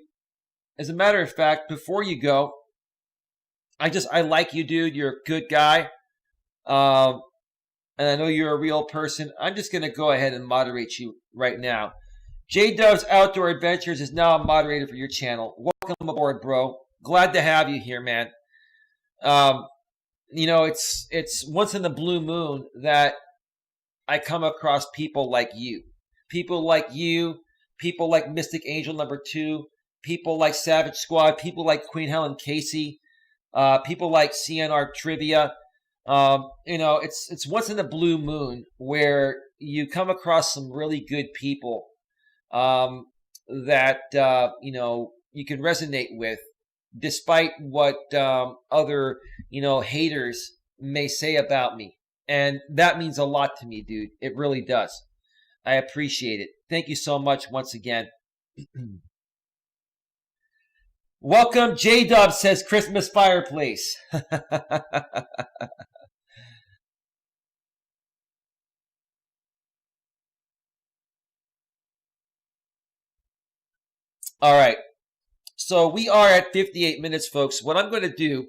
before you go, I like you, dude. You're a good guy. And I know you're a real person. I'm just going to go ahead and moderate you right now. J-Dubs Outdoor Adventures is now a moderator for your channel. Welcome aboard, bro. Glad to have you here, man. It's once in the blue moon that I come across people like you. People like you, people like Mystic Angel #2, people like Savage Squad, people like Queen Helen Casey, people like CNR Trivia. It's once in the blue moon where you come across some really good people that you can resonate with, despite what other haters may say about me. And that means a lot to me, dude. It really does. I appreciate it. Thank you so much once again. Welcome, J-Dub says Christmas fireplace. All right. So we are at 58 minutes, folks. What I'm going to do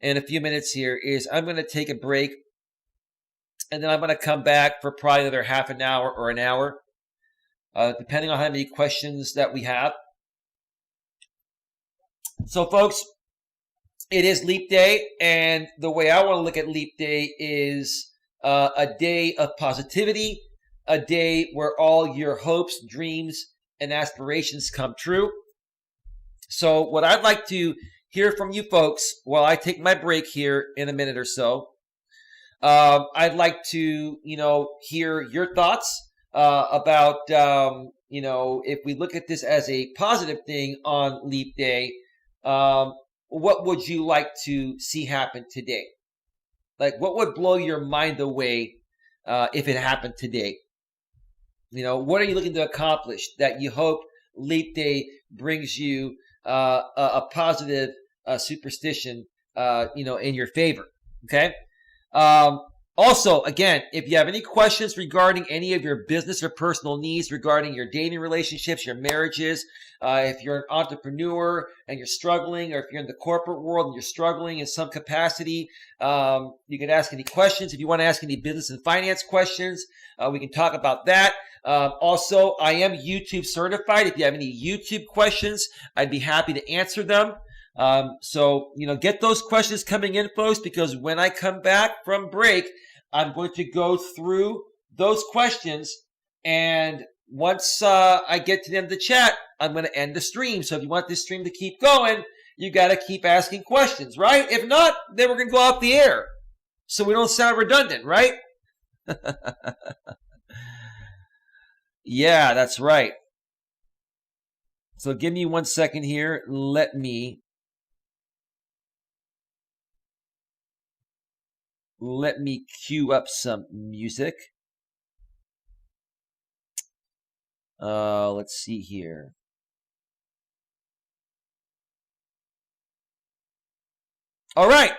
in a few minutes here is I'm going to take a break, and then I'm going to come back for probably another half an hour or an hour, depending on how many questions that we have. So, folks, it is Leap Day, and the way I want to look at Leap Day is a day of positivity, a day where all your hopes, dreams, and aspirations come true. So what I'd like to hear from you folks while I take my break here in a minute or so, I'd like to, hear your thoughts about, if we look at this as a positive thing on Leap Day, what would you like to see happen today? Like, what would blow your mind away if it happened today? What are you looking to accomplish that you hope Leap Day brings you a positive superstition, in your favor? Okay. Also, again, if you have any questions regarding any of your business or personal needs, regarding your dating relationships, your marriages, if you're an entrepreneur and you're struggling, or if you're in the corporate world and you're struggling in some capacity, you can ask any questions. If you want to ask any business and finance questions, we can talk about that. Also, I am YouTube certified. If you have any YouTube questions, I'd be happy to answer them. So, get those questions coming in, folks, because when I come back from break, I'm going to go through those questions. And once I get to the end of the chat, I'm going to end the stream. So if you want this stream to keep going, you got to keep asking questions, right? If not, then we're going to go off the air. So we don't sound redundant, right? Yeah, that's right. So give me 1 second here. Let me cue up some music. Let's see here. All right.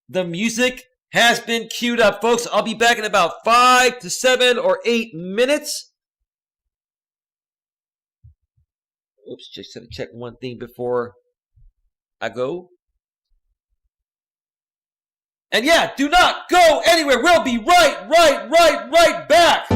The music has been queued up, folks. I'll be back in about 5 to 7 or 8 minutes. Oops, just gotta check one thing before I go. And yeah, do not go anywhere. We'll be right back.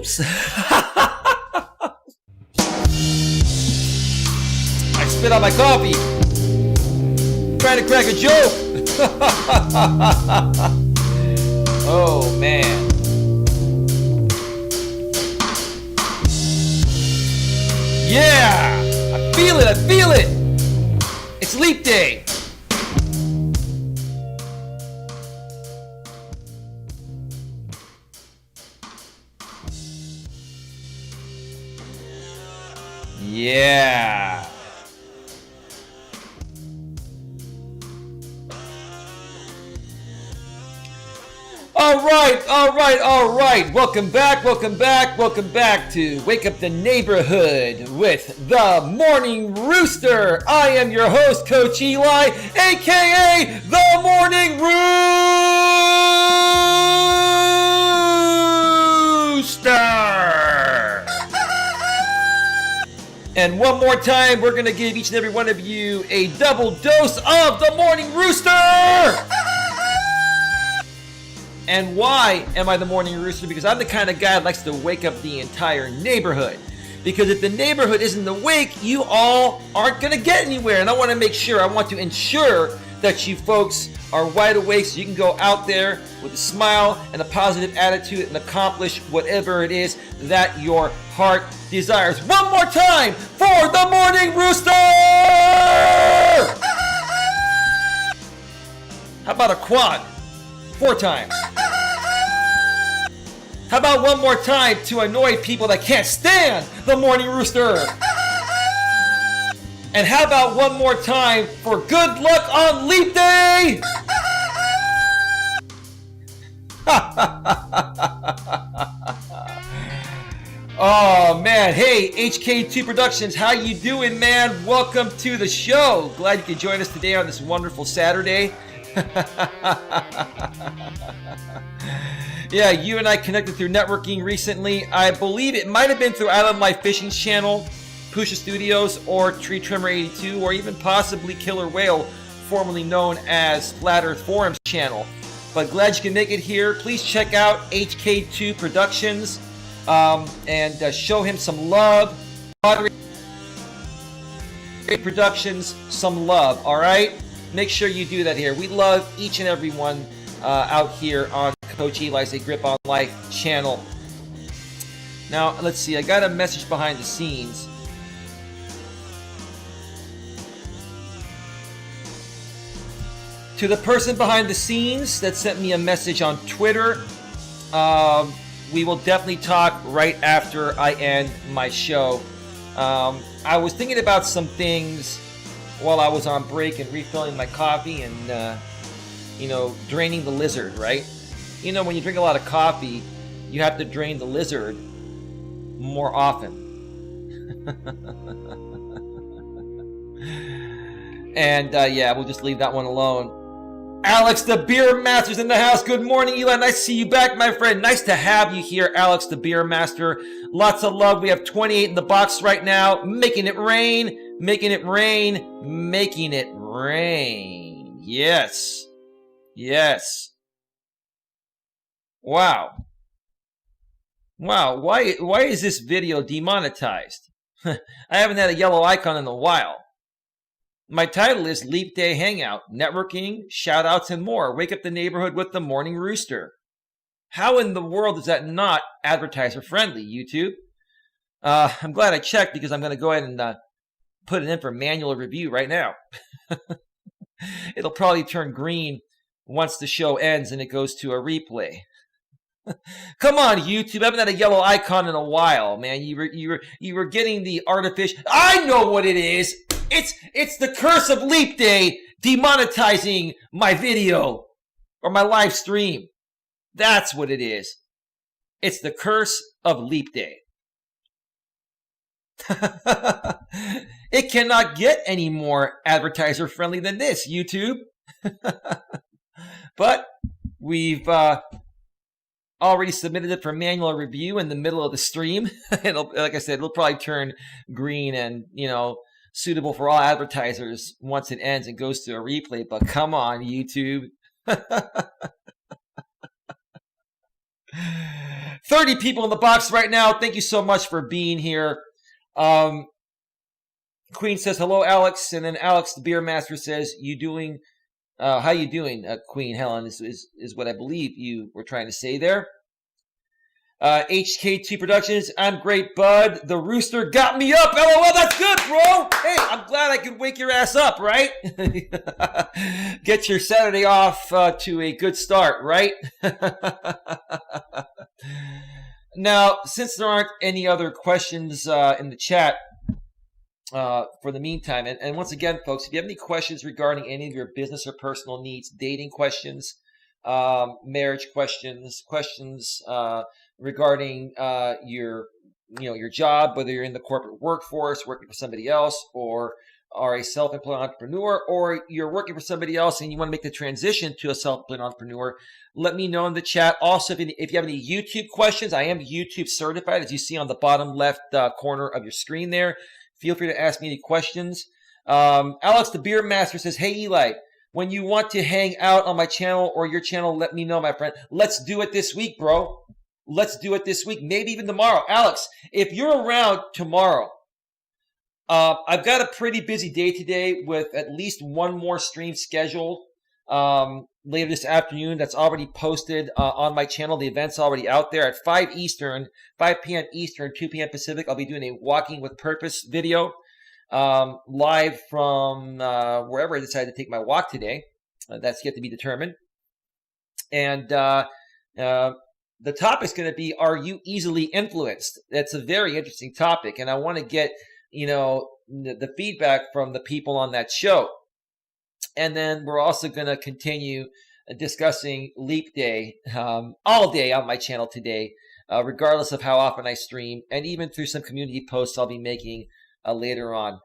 Oops. I spit out my coffee. Trying to crack a joke. Oh, man. Yeah! I feel it, I feel it! It's leap day! Yeah! All right. Welcome back to Wake Up the Neighborhood with the Morning Rooster. I am your host, Coach Eli, aka the Morning Rooster. And one more time, we're going to give each and every one of you a double dose of the Morning Rooster. And why am I the Morning Rooster? Because I'm the kind of guy that likes to wake up the entire neighborhood. Because if the neighborhood isn't awake, you all aren't going to get anywhere. And I want to ensure that you folks are wide awake so you can go out there with a smile and a positive attitude and accomplish whatever it is that your heart desires. One more time for the Morning Rooster! How about a quad? 4 times. How about one more time to annoy people that can't stand the Morning Rooster? And how about one more time for good luck on Leap Day? Oh man, hey HK2 Productions, how you doing, man? Welcome to the show. Glad you could join us today on this wonderful Saturday. Yeah, you and I connected through networking recently. I believe it might have been through Island Life Fishing Channel, Pusha Studios, or Tree Trimmer 82, or even possibly Killer Whale, formerly known as Flat Earth Forums channel. But glad you can make it here. Please check out HK2 Productions and show him some love. Productions, some love, all right? Make sure you do that here. We love each and every one out here on Coach Eli's A Grip on Life channel. Now, let's see. I got a message behind the scenes. To the person behind the scenes that sent me a message on Twitter, we will definitely talk right after I end my show. I was thinking about some things while I was on break and refilling my coffee and, draining the lizard, right? You know, when you drink a lot of coffee, you have to drain the lizard more often. And, we'll just leave that one alone. Alex, the Beer Master's in the house. Good morning, Eli. Nice to see you back, my friend. Nice to have you here, Alex, the Beer Master. Lots of love. We have 28 in the box right now. Making it rain. Making it rain. Making it rain. Yes. Yes. Wow. Wow. Why is this video demonetized? I haven't had a yellow icon in a while. My title is Leap Day Hangout, Networking, Shoutouts, and more. Wake up the neighborhood with the Morning Rooster. How in the world is that not advertiser friendly, YouTube? I'm glad I checked because I'm going to go ahead and put it in for manual review right now. It'll probably turn green once the show ends and it goes to a replay. Come on, YouTube. I haven't had a yellow icon in a while, man. You were getting the artificial. I know what it is. It's the curse of Leap Day demonetizing my video or my live stream. That's what it is. It's the curse of Leap Day. It cannot get any more advertiser friendly than this, YouTube. But we've already submitted it for manual review in the middle of the stream. Like I said, it'll probably turn green and, suitable for all advertisers once it ends and goes to a replay. But come on, YouTube. 30 people in the box right now. Thank you so much for being here. Queen says, hello, Alex. And then Alex, the beer master, says, you doing, how you doing, Queen Helen, is what I believe you were trying to say there. HK2 Productions, I'm great, bud. The Rooster got me up. LOL, that's good, bro. Hey, I'm glad I could wake your ass up, right? Get your Saturday off to a good start, right? Now, since there aren't any other questions in the chat for the meantime, and once again, folks, if you have any questions regarding any of your business or personal needs, dating questions, marriage questions, regarding your job, whether you're in the corporate workforce, working for somebody else, or are a self-employed entrepreneur, or you're working for somebody else and you want to make the transition to a self-employed entrepreneur, let me know in the chat. Also, if you have any YouTube questions, I am YouTube certified, as you see on the bottom left corner of your screen there. Feel free to ask me any questions. Alex, the beer master, says, hey, Eli, when you want to hang out on my channel or your channel, let me know, my friend. Let's do it this week, bro. Let's do it this week, maybe even tomorrow. Alex, if you're around tomorrow, I've got a pretty busy day today with at least one more stream scheduled later this afternoon that's already posted on my channel. The event's already out there at 5 p.m. Eastern, 2 p.m. Pacific. I'll be doing a Walking with Purpose video live from wherever I decide to take my walk today. That's yet to be determined. And the topic's going to be, are you easily influenced? That's a very interesting topic, and I want to get, the feedback from the people on that show. And then we're also going to continue discussing Leap Day all day on my channel today, regardless of how often I stream, and even through some community posts I'll be making later on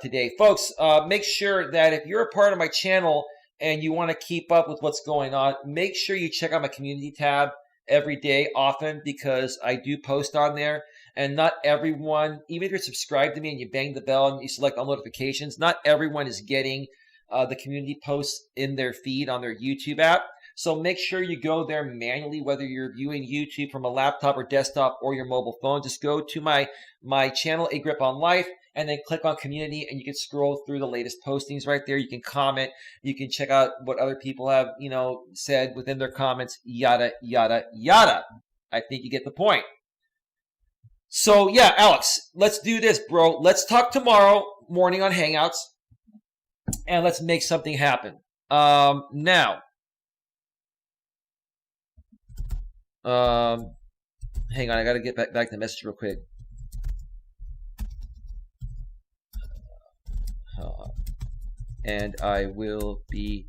today. Folks, make sure that if you're a part of my channel and you want to keep up with what's going on, make sure you check out my community tab every day, often, because I do post on there. And not everyone, even if you're subscribed to me and you bang the bell and you select all notifications, not everyone is getting the community posts in their feed on their YouTube app. So make sure you go there manually, whether you're viewing YouTube from a laptop or desktop or your mobile phone. Just go to my channel, A Grip on Life, and then click on community, and you can scroll through the latest postings right there. You can comment. You can check out what other people have, said within their comments, yada, yada, yada. I think you get the point. So, yeah, Alex, let's do this, bro. Let's talk tomorrow morning on Hangouts, and let's make something happen. Now, hang on. I got to get back to the message real quick. And I will be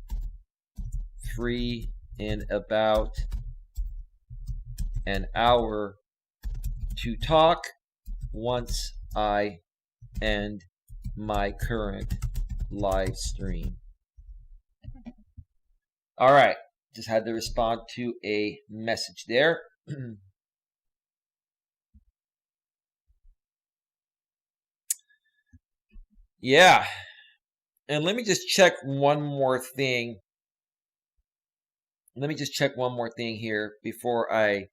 free in about an hour to talk once I end my current live stream. All right. Just had to respond to a message there. Yeah. And let me just check one more thing. Let me just check one more thing here before I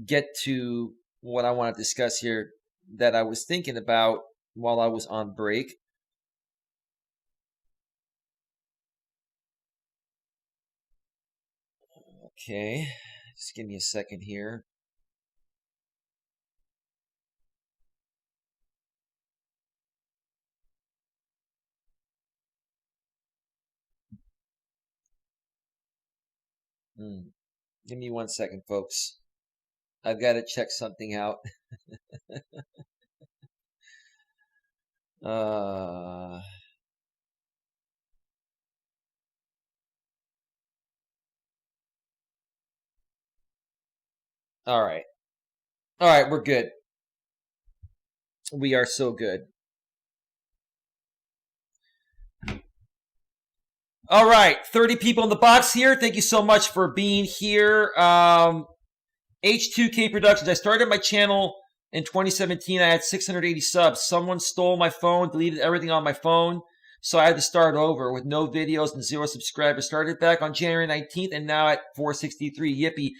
get to what I want to discuss here that I was thinking about while I was on break. Okay, just give me a second here. Give me 1 second, folks. I've got to check something out. All right. All right, we're good. We are so good. All right, 30 people in the box here. Thank you so much for being here. H2K Productions. I started my channel in 2017. I had 680 subs. Someone stole my phone, deleted everything on my phone, so I had to start over with no videos and 0 subscribers. Started back on January 19th and now at 463. Yippee.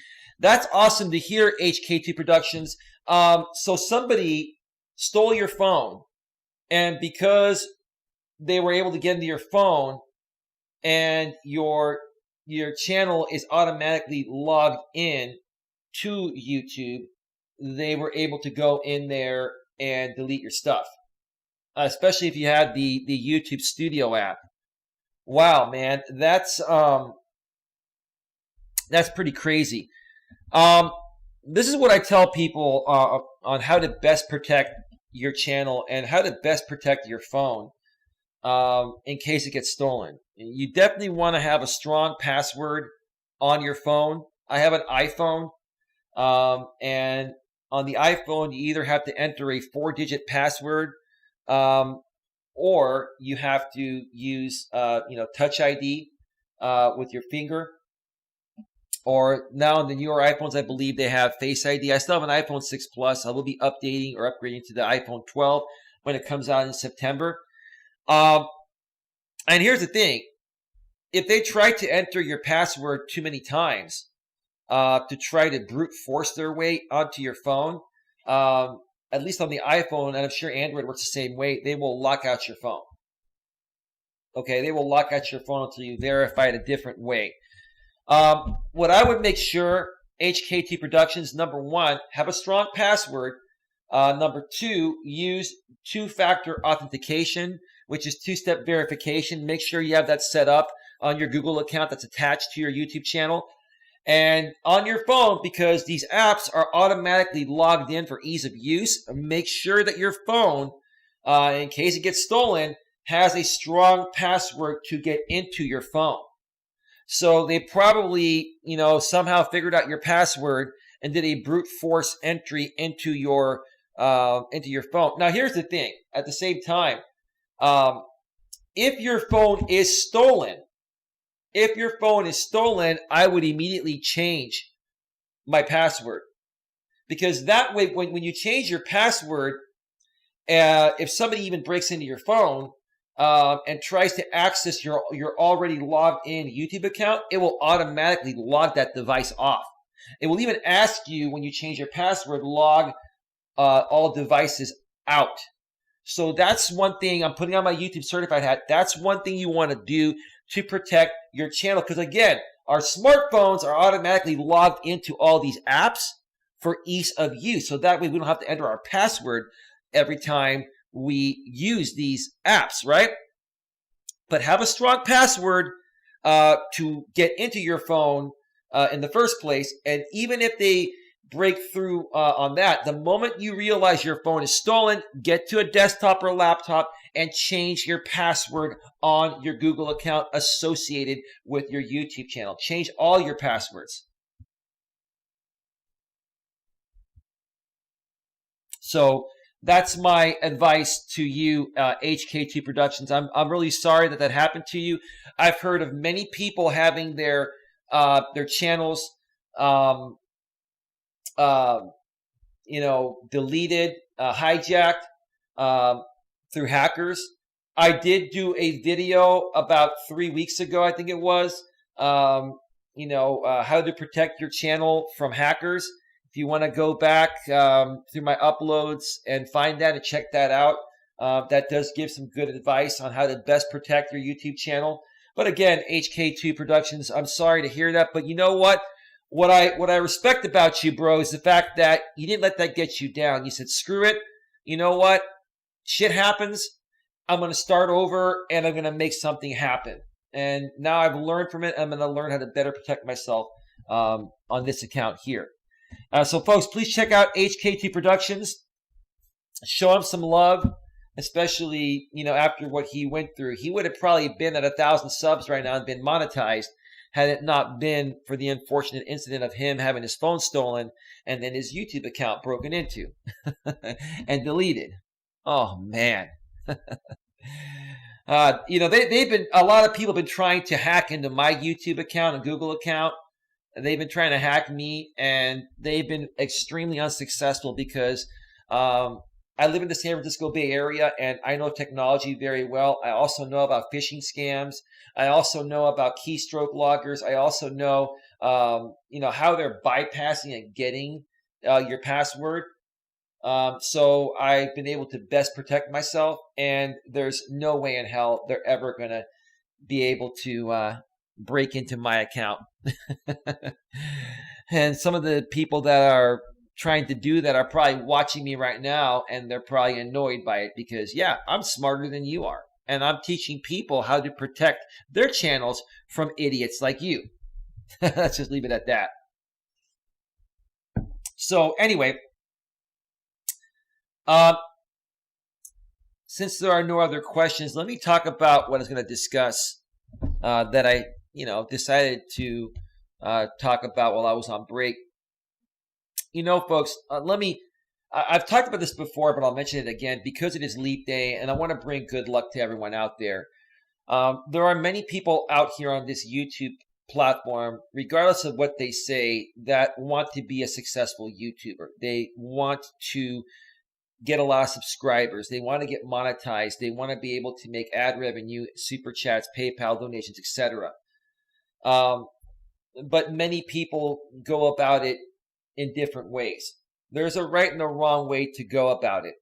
That's awesome to hear, HK2 Productions. So somebody stole your phone, and because they were able to get into your phone, and your channel is automatically logged in to YouTube, they were able to go in there and delete your stuff, especially if you had the YouTube Studio app. Wow, man, that's pretty crazy. This is what I tell people on how to best protect your channel and how to best protect your phone in case it gets stolen. You definitely want to have a strong password on your phone. I have an iPhone, and on the iPhone, you either have to enter a 4-digit password, or you have to use Touch ID with your finger. Or now in the newer iPhones, I believe they have Face ID. I still have an iPhone 6 Plus. I will be updating or upgrading to the iPhone 12 when it comes out in September. And here's the thing. If they try to enter your password too many times to try to brute force their way onto your phone, at least on the iPhone, and I'm sure Android works the same way, they will lock out your phone. Okay, they will lock out your phone until you verify it a different way. What I would make sure, HK2 Productions, number one, have a strong password. Number two, use two-factor authentication, which is two-step verification. Make sure you have that set up on your Google account that's attached to your YouTube channel. And on your phone, because these apps are automatically logged in for ease of use, make sure that your phone, in case it gets stolen, has a strong password to get into your phone. So they probably, somehow figured out your password and did a brute force entry into your phone. Now, here's the thing. At the same time, if your phone is stolen, I would immediately change my password, because that way, when you change your password, if somebody even breaks into your phone and tries to access your already logged in YouTube account, it will automatically log that device off. It will even ask you, when you change your password, log all devices out. So that's one thing I'm putting on my YouTube certified hat. That's one thing you want to do to protect your channel. Because again, our smartphones are automatically logged into all these apps for ease of use. So that way we don't have to enter our password every time we use these apps, right? But have a strong password to get into your phone in the first place. And even if they break through on that, the moment you realize your phone is stolen, get to a desktop or laptop and change your password on your Google account associated with your YouTube channel. Change all your passwords. So that's my advice to you, HK2 Productions. I'm really sorry that happened to you. I've heard of many people having their channels deleted, hijacked through hackers. I did do a video about 3 weeks ago, I think it was, how to protect your channel from hackers. If you want to go back through my uploads and find that and check that out, that does give some good advice on how to best protect your YouTube channel. But again, HK2 Productions, I'm sorry to hear that, but you know what? What I respect about you, bro, is the fact that you didn't let that get you down. You said, screw it. You know what? Shit happens. I'm going to start over and I'm going to make something happen. And now I've learned from it. I'm going to learn how to better protect myself on this account here. So folks, please check out HK2 Productions. Show him some love, especially, after what he went through. He would have probably been at 1,000 subs right now and been monetized had it not been for the unfortunate incident of him having his phone stolen and then his YouTube account broken into and deleted. Oh, man. They've been, a lot of people have been trying to hack into my YouTube account and Google account. They've been trying to hack me, and they've been extremely unsuccessful because I live in the San Francisco Bay Area, and I know technology very well. I also know about phishing scams. I also know about keystroke loggers. I also know how they're bypassing and getting your password. So I've been able to best protect myself, and there's no way in hell they're ever going to be able to break into my account. And some of the people that are trying to do that are probably watching me right now, and they're probably annoyed by it because, yeah, I'm smarter than you are. And I'm teaching people how to protect their channels from idiots like you. Let's just leave it at that. So anyway, since there are no other questions, let me talk about what I was going to discuss that I, decided to talk about while I was on break. Folks, I've talked about this before, but I'll mention it again because it is Leap Day, and I want to bring good luck to everyone out there. There are many people out here on this YouTube platform, regardless of what they say, that want to be a successful YouTuber. They want to get a lot of subscribers. They want to get monetized. They want to be able to make ad revenue, super chats, PayPal donations, etc. But many people go about it in different ways. There's a right and a wrong way to go about it.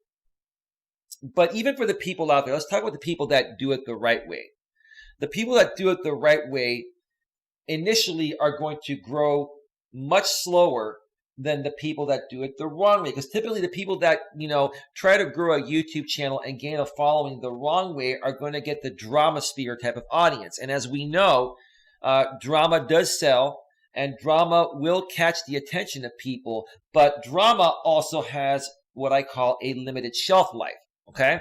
But even for the people out there, let's talk about the people that do it the right way. The people that do it the right way initially are going to grow much slower than the people that do it the wrong way. Because typically the people that, try to grow a YouTube channel and gain a following the wrong way are going to get the drama sphere type of audience. And as we know, drama does sell, and drama will catch the attention of people, but drama also has what I call a limited shelf life, okay?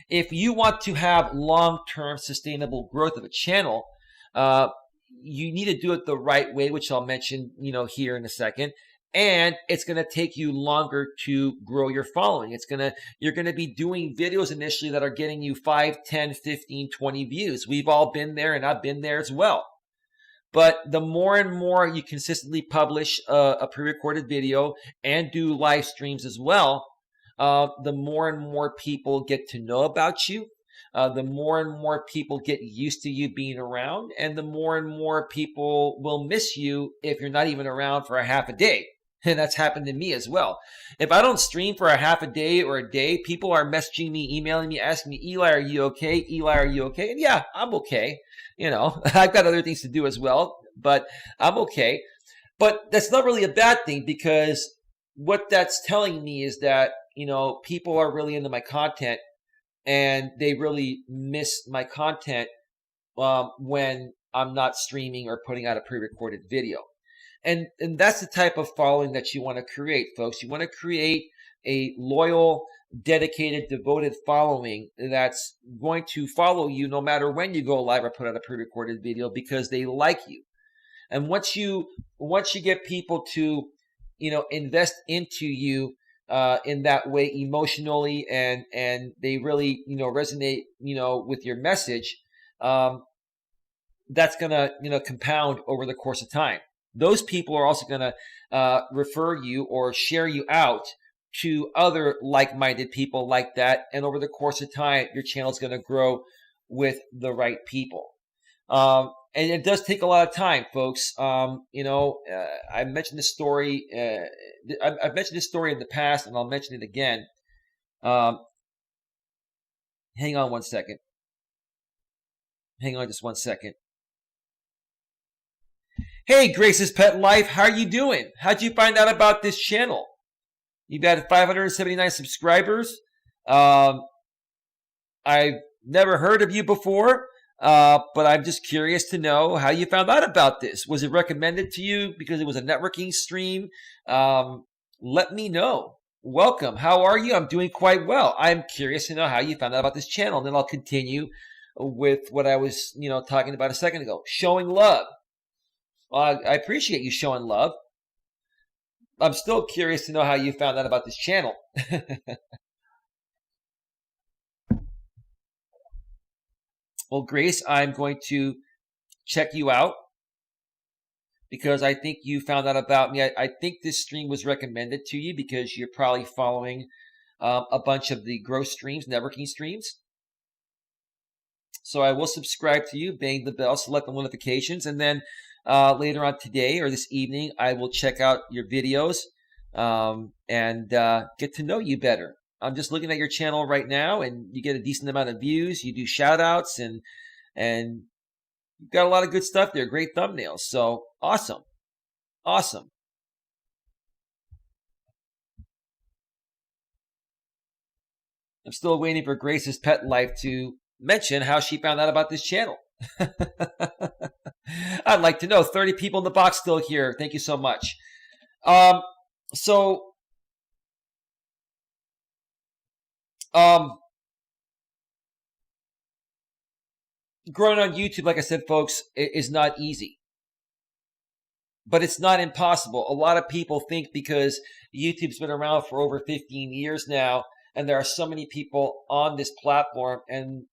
If you want to have long-term sustainable growth of a channel, you need to do it the right way, which I'll mention, here in a second. And it's going to take you longer to grow your following. You're going to be doing videos initially that are getting you 5, 10, 15, 20 views. We've all been there, and I've been there as well. But the more and more you consistently publish a pre-recorded video and do live streams as well, the more and more people get to know about you. The more and more people get used to you being around, and the more and more people will miss you if you're not even around for a half a day. And that's happened to me as well. If I don't stream for a half a day or a day, people are messaging me, emailing me, asking me, Eli, are you okay? Eli, are you okay? And yeah, I'm okay. I've got other things to do as well, but I'm okay. But that's not really a bad thing, because what that's telling me is that, people are really into my content, and they really miss my content when I'm not streaming or putting out a pre-recorded video. And that's the type of following that you want to create, folks. You want to create a loyal, dedicated, devoted following that's going to follow you no matter when you go live or put out a pre-recorded video, because they like you. And once you get people to, invest into you in that way emotionally, and they really, resonate, with your message, that's going to, compound over the course of time. Those people are also going to refer you or share you out to other like-minded people like that. And over the course of time, your channel is going to grow with the right people. And it does take a lot of time, folks. I mentioned this story. I've mentioned this story in the past, and I'll mention it again. Hang on one second. Hang on just one second. Hey, Grace's Pet Life, how are you doing? How'd you find out about this channel? You've had 579 subscribers. I've never heard of you before, but I'm just curious to know how you found out about this. Was it recommended to you because it was a networking stream? Let me know. Welcome. How are you? I'm doing quite well. I'm curious to know how you found out about this channel. And then I'll continue with what I was, talking about a second ago. Showing love. Well, I appreciate you showing love. I'm still curious to know how you found out about this channel. Well, Grace, I'm going to check you out because I think you found out about me. I think this stream was recommended to you because you're probably following a bunch of the growth streams, networking streams. So I will subscribe to you, bang the bell, select the notifications, and then later on today or this evening, I will check out your videos and get to know you better. I'm just looking at your channel right now, and you get a decent amount of views. You do shout outs, and you've got a lot of good stuff there. Great thumbnails. So awesome. Awesome. I'm still waiting for Grace's Pet Life to mention how she found out about this channel. I'd like to know. 30 people in the box still here. Thank you so much. Growing on YouTube, like I said, folks, is not easy. But it's not impossible. A lot of people think because YouTube's been around for over 15 years now, and there are so many people on this platform, and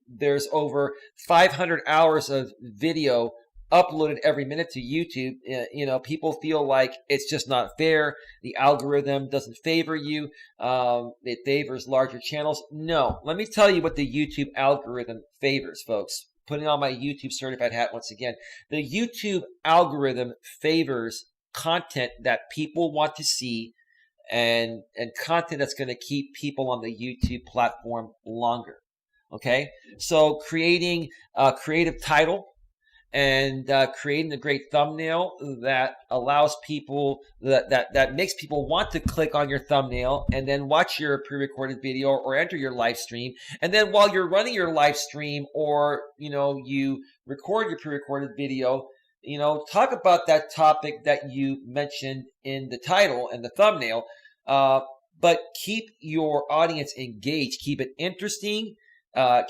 there's over 500 hours of video uploaded every minute to YouTube. You know, people feel like it's just not fair. The algorithm doesn't favor you. It favors larger channels. No, let me tell you what the YouTube algorithm favors, folks. Putting on my YouTube certified hat once again. The YouTube algorithm favors content that people want to see, and content that's going to keep people on the YouTube platform longer. Okay, so creating a creative title and creating a great thumbnail that allows people, that makes people want to click on your thumbnail and then watch your pre-recorded video or enter your live stream. And then while you're running your live stream, or you record your pre-recorded video, talk about that topic that you mentioned in the title and the thumbnail, but keep your audience engaged, keep it interesting,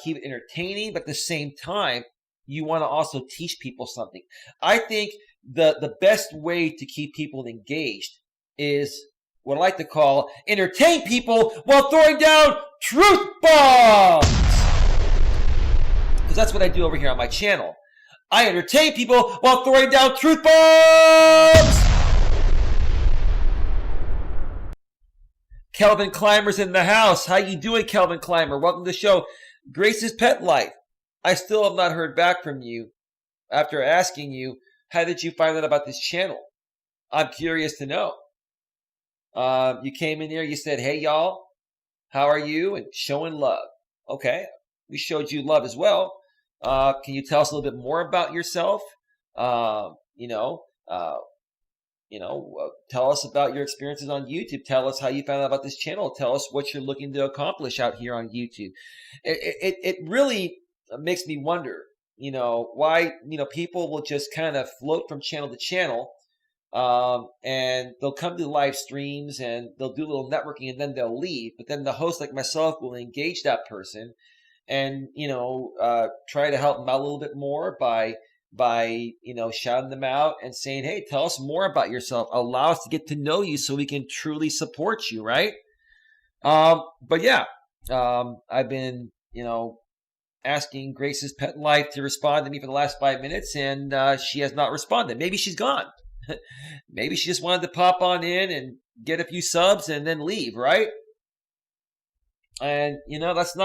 keep it entertaining, but at the same time, you want to also teach people something. I think the best way to keep people engaged is what I like to call entertain people while throwing down truth bombs. Because that's what I do over here on my channel. I entertain people while throwing down truth bombs. Kelvin Clymer's in the house. How you doing, Kelvin Clymer? Welcome to the show. Grace's Pet Life. I still have not heard back from you after asking you, how did you find out about this channel? I'm curious to know. You came in here, you said, hey, y'all, how are you? And showing love. Okay, we showed you love as well. Can you tell us a little bit more about yourself? Tell us about your experiences on YouTube. Tell us how you found out about this channel. Tell us what you're looking to accomplish out here on YouTube. It really makes me wonder, why, people will just kind of float from channel to channel, and they'll come to live streams and they'll do a little networking and then they'll leave. But then the host like myself will engage that person and, try to help them out a little bit more by shouting them out and saying, hey, tell us more about yourself. Allow us to get to know you so we can truly support you, right? But yeah, I've been, asking Grace's Pet Life to respond to me for the last 5 minutes, and she has not responded. Maybe she's gone. Maybe she just wanted to pop on in and get a few subs and then leave, right? And, that's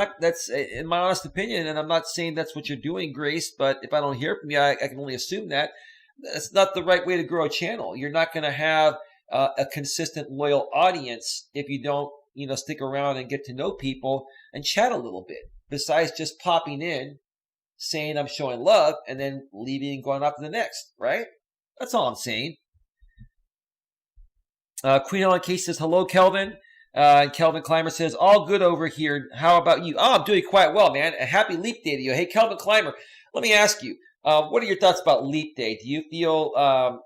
in my honest opinion, and I'm not saying that's what you're doing, Grace, but if I don't hear from you, I can only assume that. That's not the right way to grow a channel. You're not going to have a consistent, loyal audience if you don't, stick around and get to know people and chat a little bit. Besides just popping in, saying I'm showing love, and then leaving and going off to the next, right? That's all I'm saying. Queen Ellen Case says, hello, Kelvin. And Kelvin Clymer says, all good over here. How about you? Oh, I'm doing quite well, man. A happy Leap Day to you. Hey, Kelvin Clymer, let me ask you, what are your thoughts about Leap Day? Do you feel or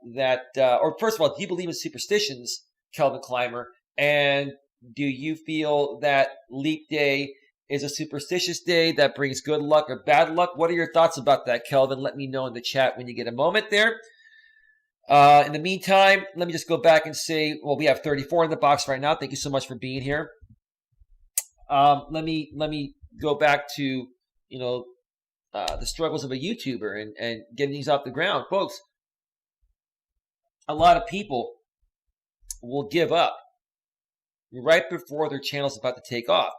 first of all, do you believe in superstitions, Kelvin Clymer? And do you feel that Leap Day is a superstitious day that brings good luck or bad luck? What are your thoughts about that, Kelvin? Let me know in the chat when you get a moment there. In the meantime, let me just go back and say, well, we have 34 in the box right now. Thank you so much for being here. Let me go back to, the struggles of a YouTuber and getting these off the ground. Folks, a lot of people will give up right before their channel's about to take off.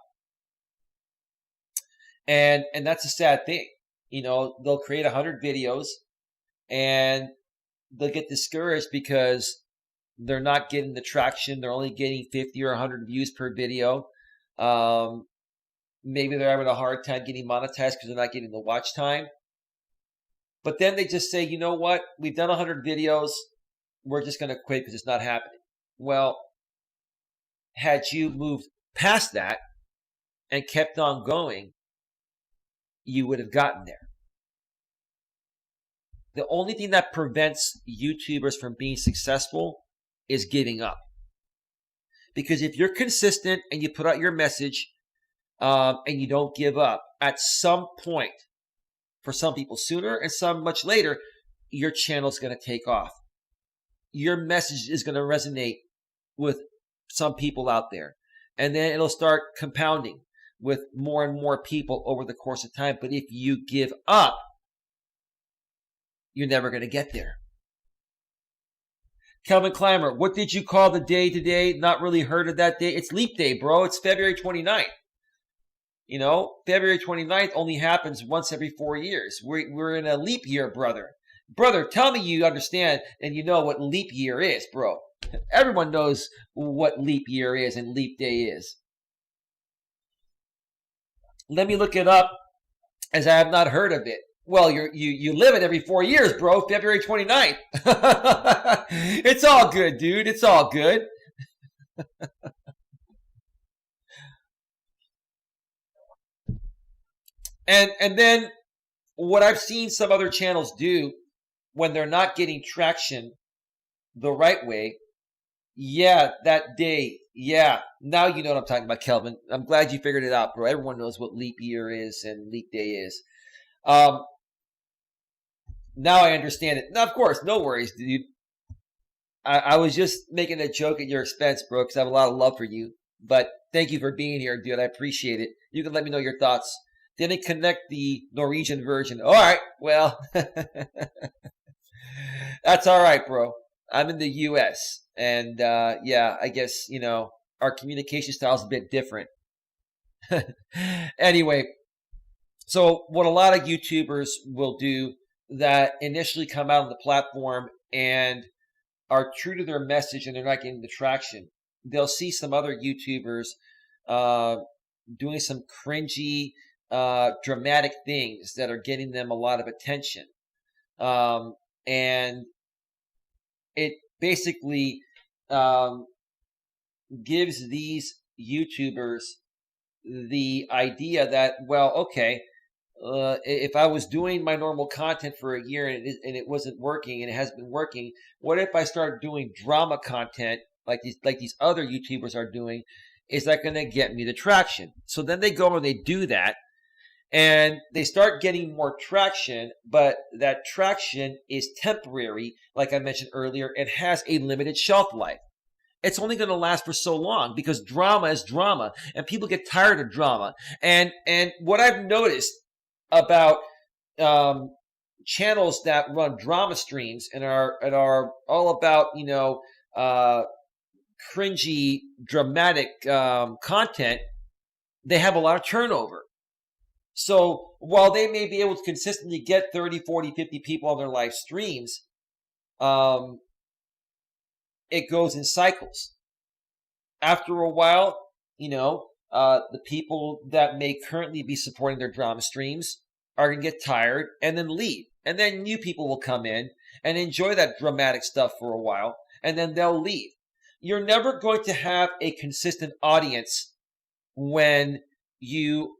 And that's a sad thing. They'll create 100 videos and they'll get discouraged because they're not getting the traction. They're only getting 50 or 100 views per video. Maybe they're having a hard time getting monetized because they're not getting the watch time. But then they just say, you know what? We've done 100 videos. We're just going to quit because it's not happening. Well, had you moved past that and kept on going, you would have gotten there. The only thing that prevents YouTubers from being successful is giving up. Because if you're consistent and you put out your message and you don't give up, at some point, for some people sooner and some much later, your channel's going to take off. Your message is going to resonate with some people out there. And then it'll start compounding with more and more people over the course of time. But if you give up, you're never going to get there. Kelvin Clymer, what did you call the day today? Not really heard of that day. It's Leap Day, bro. It's February 29th. You know, February 29th only happens once every 4 years. We're in a leap year, brother. Brother, tell me you understand and you know what leap year is, bro. Everyone knows what leap year is and leap day is. Let me look it up, as I have not heard of it. Well, you live it every 4 years, bro. February 29th. It's all good, dude. It's all good. And then what I've seen some other channels do when they're not getting traction the right way, yeah, that day, yeah. Now you know what I'm talking about, Kelvin. I'm glad you figured it out, bro. Everyone knows what leap year is and leap day is. Now I understand it. Now, of course, no worries, dude. I was just making a joke at your expense, bro, because I have a lot of love for you. But thank you for being here, dude. I appreciate it. You can let me know your thoughts. Didn't connect the Norwegian version. All right, well, that's all right, bro. I'm in the U.S. And, yeah, I guess, you know, our communication style is a bit different. Anyway, so what a lot of YouTubers will do that initially come out on the platform and are true to their message and they're not getting the traction, they'll see some other YouTubers doing some cringy, dramatic things that are getting them a lot of attention. And it basically gives these YouTubers the idea that, well, okay, if I was doing my normal content for a year and it wasn't working and it has been working, what if I start doing drama content like these other YouTubers are doing? Is that going to get me the traction? So then they go and they do that. And they start getting more traction, but that traction is temporary, like I mentioned earlier. It has a limited shelf life. It's only going to last for so long because drama is drama, and people get tired of drama. And what I've noticed about channels that run drama streams and are all about, you know, cringy, dramatic content, they have a lot of turnover. So while they may be able to consistently get 30, 40, 50 people on their live streams, it goes in cycles. After a while, you know, the people that may currently be supporting their drama streams are going to get tired and then leave. And then new people will come in and enjoy that dramatic stuff for a while, and then they'll leave. You're never going to have a consistent audience when you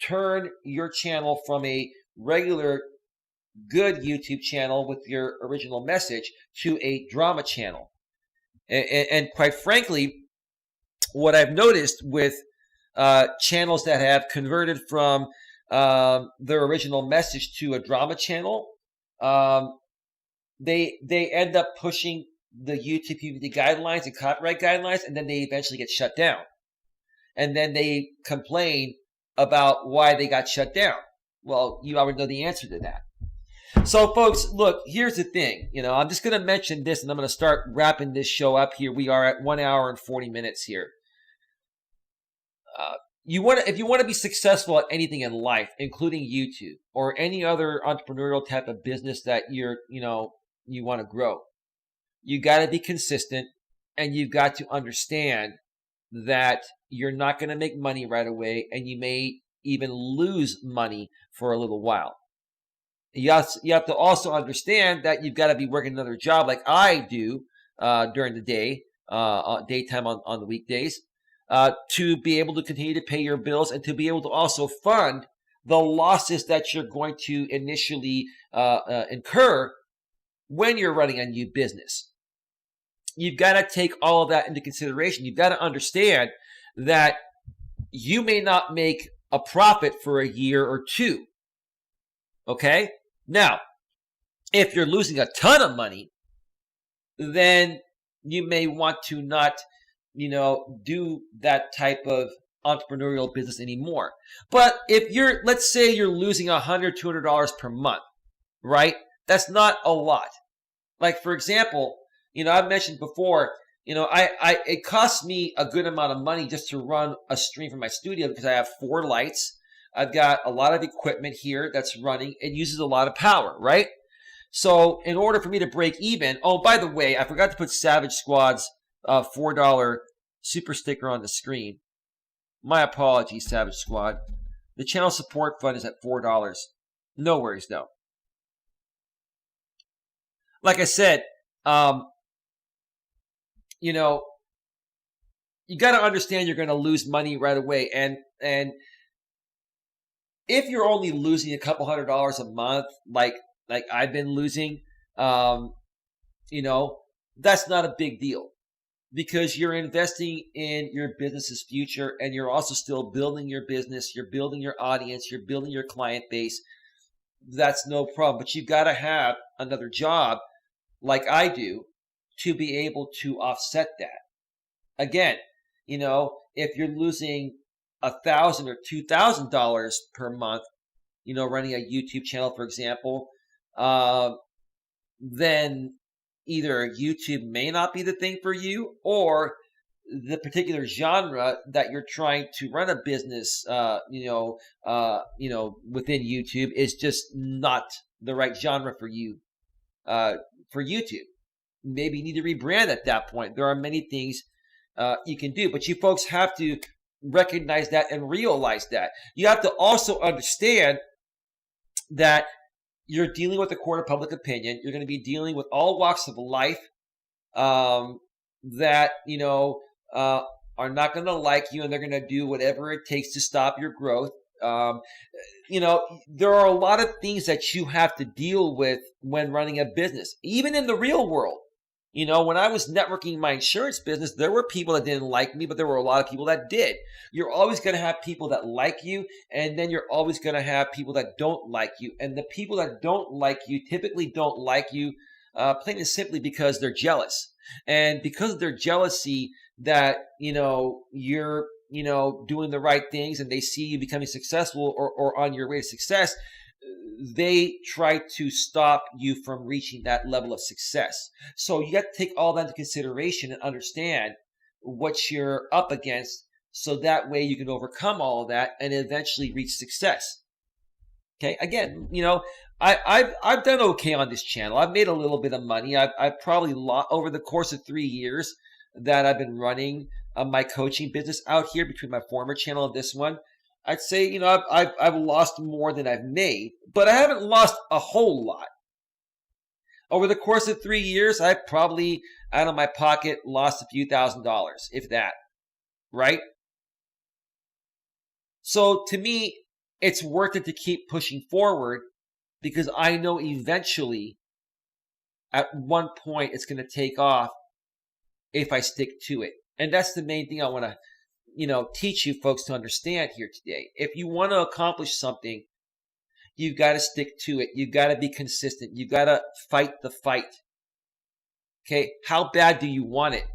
turn your channel from a regular good YouTube channel with your original message to a drama channel. And quite frankly, what I've noticed with channels that have converted from their original message to a drama channel, they end up pushing the YouTube community guidelines and copyright guidelines, and then they eventually get shut down. And then they complain about why they got shut down. Well, you already know the answer to that. So, folks, look, here's the thing. You know, I'm just going to mention this, and I'm going to start wrapping this show up here. We are at 1 hour and 40 minutes here. If you want to be successful at anything in life, including YouTube or any other entrepreneurial type of business that you're, you know, you want to grow. You got to be consistent, and you've got to understand that you're not going to make money right away, and you may even lose money for a little while. You have to also understand that you've got to be working another job like I do during the day, daytime on the weekdays, to be able to continue to pay your bills and to be able to also fund the losses that you're going to initially incur when you're running a new business. You've got to take all of that into consideration. You've got to understand that you may not make a profit for a year or two. Okay? Now, if you're losing a ton of money, then you may want to not, do that type of entrepreneurial business anymore. But if let's say you're losing $100, $200 per month, right? That's not a lot. Like, for example, I've mentioned before, it costs me a good amount of money just to run a stream from my studio because I have 4 lights. I've got a lot of equipment here that's running. It uses a lot of power, right? So in order for me to break even, oh, by the way, I forgot to put Savage Squad's $4 super sticker on the screen. My apologies, Savage Squad. The channel support fund is at $4. No worries, though. Like I said, you got to understand you're going to lose money right away. And if you're only losing a couple $100 a month, like I've been losing, that's not a big deal because you're investing in your business's future and you're also still building your business. You're building your audience. You're building your client base. That's no problem. But you've got to have another job like I do to be able to offset that. Again, if you're losing $1,000 or $2,000 per month, running a YouTube channel, for example, then either YouTube may not be the thing for you, or the particular genre that you're trying to run a business, within YouTube is just not the right genre for you, for YouTube. Maybe you need to rebrand at that point. There are many things you can do, but you folks have to recognize that and realize that. You have to also understand that you're dealing with the court of public opinion. You're going to be dealing with all walks of life that, are not going to like you, and they're going to do whatever it takes to stop your growth. There are a lot of things that you have to deal with when running a business, even in the real world. When I was networking my insurance business, there were people that didn't like me, but there were a lot of people that did. You're always going to have people that like you, and then you're always going to have people that don't like you. And the people that don't like you typically don't like you plain and simply because they're jealous. And because of their jealousy that, you're, doing the right things and they see you becoming successful or on your way to success, they try to stop you from reaching that level of success. So you got to take all that into consideration and understand what you're up against, so that way you can overcome all of that and eventually reach success. Okay, again, I've done okay on this channel. I've made a little bit of money. I've probably over the course of 3 years that I've been running my coaching business out here, between my former channel and this one, I'd say, I've lost more than I've made, but I haven't lost a whole lot. Over the course of 3 years, I probably, out of my pocket, lost a few $1,000s, if that, right? So to me, it's worth it to keep pushing forward, because I know eventually, at one point, it's going to take off if I stick to it. And that's the main thing I want to teach you folks to understand here today. If you want to accomplish something, you've got to stick to it. You've got to be consistent. You've got to fight the fight. Okay, how bad do you want it?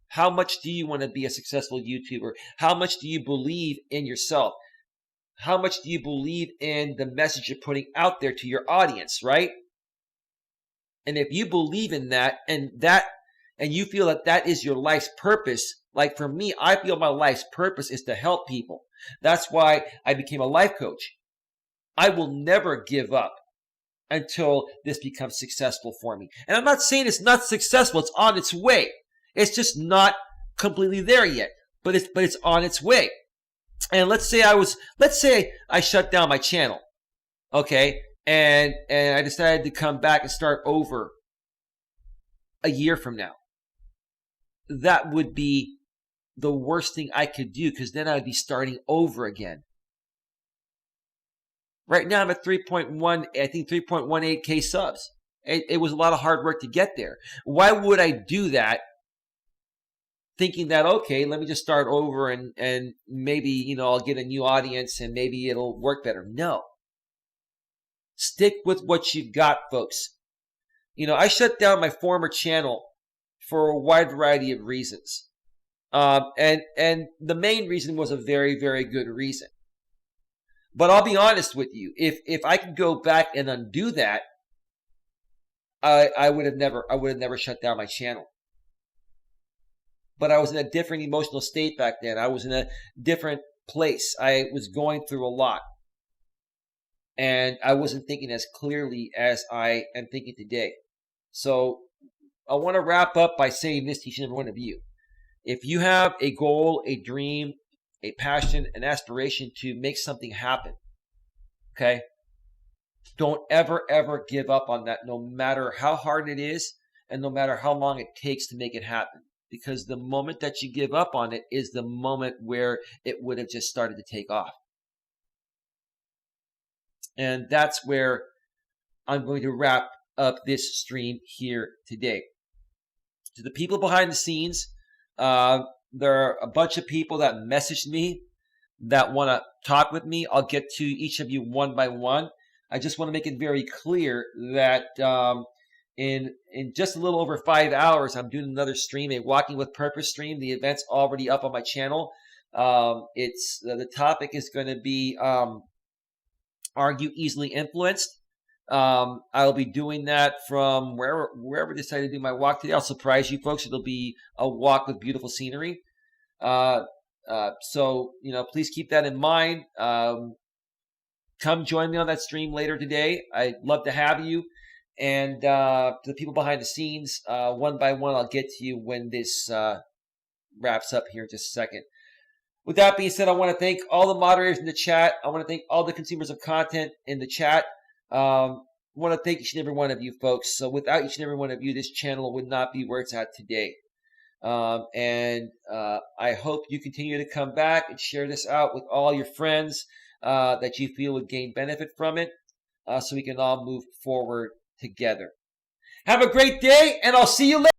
How much do you want to be a successful YouTuber? How much do you believe in yourself? How much do you believe in the message you're putting out there to your audience, right? And if you believe in that, and you feel that that is your life's purpose, like for me, I feel my life's purpose is to help people. That's why I became a life coach. I will never give up. until this becomes successful for me. And I'm not saying it's not successful. It's on its way. It's just not completely there yet, but it's on its way. And let's say I shut down my channel, okay, and I decided to come back and start over a year from now. That would be the worst thing I could do, because then I'd be starting over again. Right now I'm at 3.18K subs. It was a lot of hard work to get there. Why would I do that thinking that, okay, let me just start over and maybe, I'll get a new audience and maybe it'll work better? No. Stick with what you've got, folks. I shut down my former channel for a wide variety of reasons. And the main reason was a very, very good reason. But I'll be honest with you, if I could go back and undo that, I would have never shut down my channel. But I was in a different emotional state back then. I was in a different place. I was going through a lot. And I wasn't thinking as clearly as I am thinking today. So I want to wrap up by saying this to each and every one of you. If you have a goal, a dream, a passion, an aspiration to make something happen, okay, don't ever, ever give up on that, no matter how hard it is and no matter how long it takes to make it happen. Because the moment that you give up on it is the moment where it would have just started to take off. And that's where I'm going to wrap up this stream here today. To the people behind the scenes, there are a bunch of people that messaged me that want to talk with me. I'll get to each of you one by one. I just want to make it very clear that in just a little over 5 hours, I'm doing another stream, a Walking with Purpose stream. The event's already up on my channel. The topic is going to be Are You Easily Influenced? I'll be doing that from wherever I decide to do my walk today. I'll surprise you folks. It'll be a walk with beautiful scenery. So, please keep that in mind. Come join me on that stream later today. I'd love to have you. And to the people behind the scenes, one by one, I'll get to you when this wraps up here in just a second. With that being said, I want to thank all the moderators in the chat. I want to thank all the consumers of content in the chat. I want to thank each and every one of you folks. So without each and every one of you, this channel would not be where it's at today. I hope you continue to come back and share this out with all your friends that you feel would gain benefit from it, so we can all move forward together. Have a great day, and I'll see you later.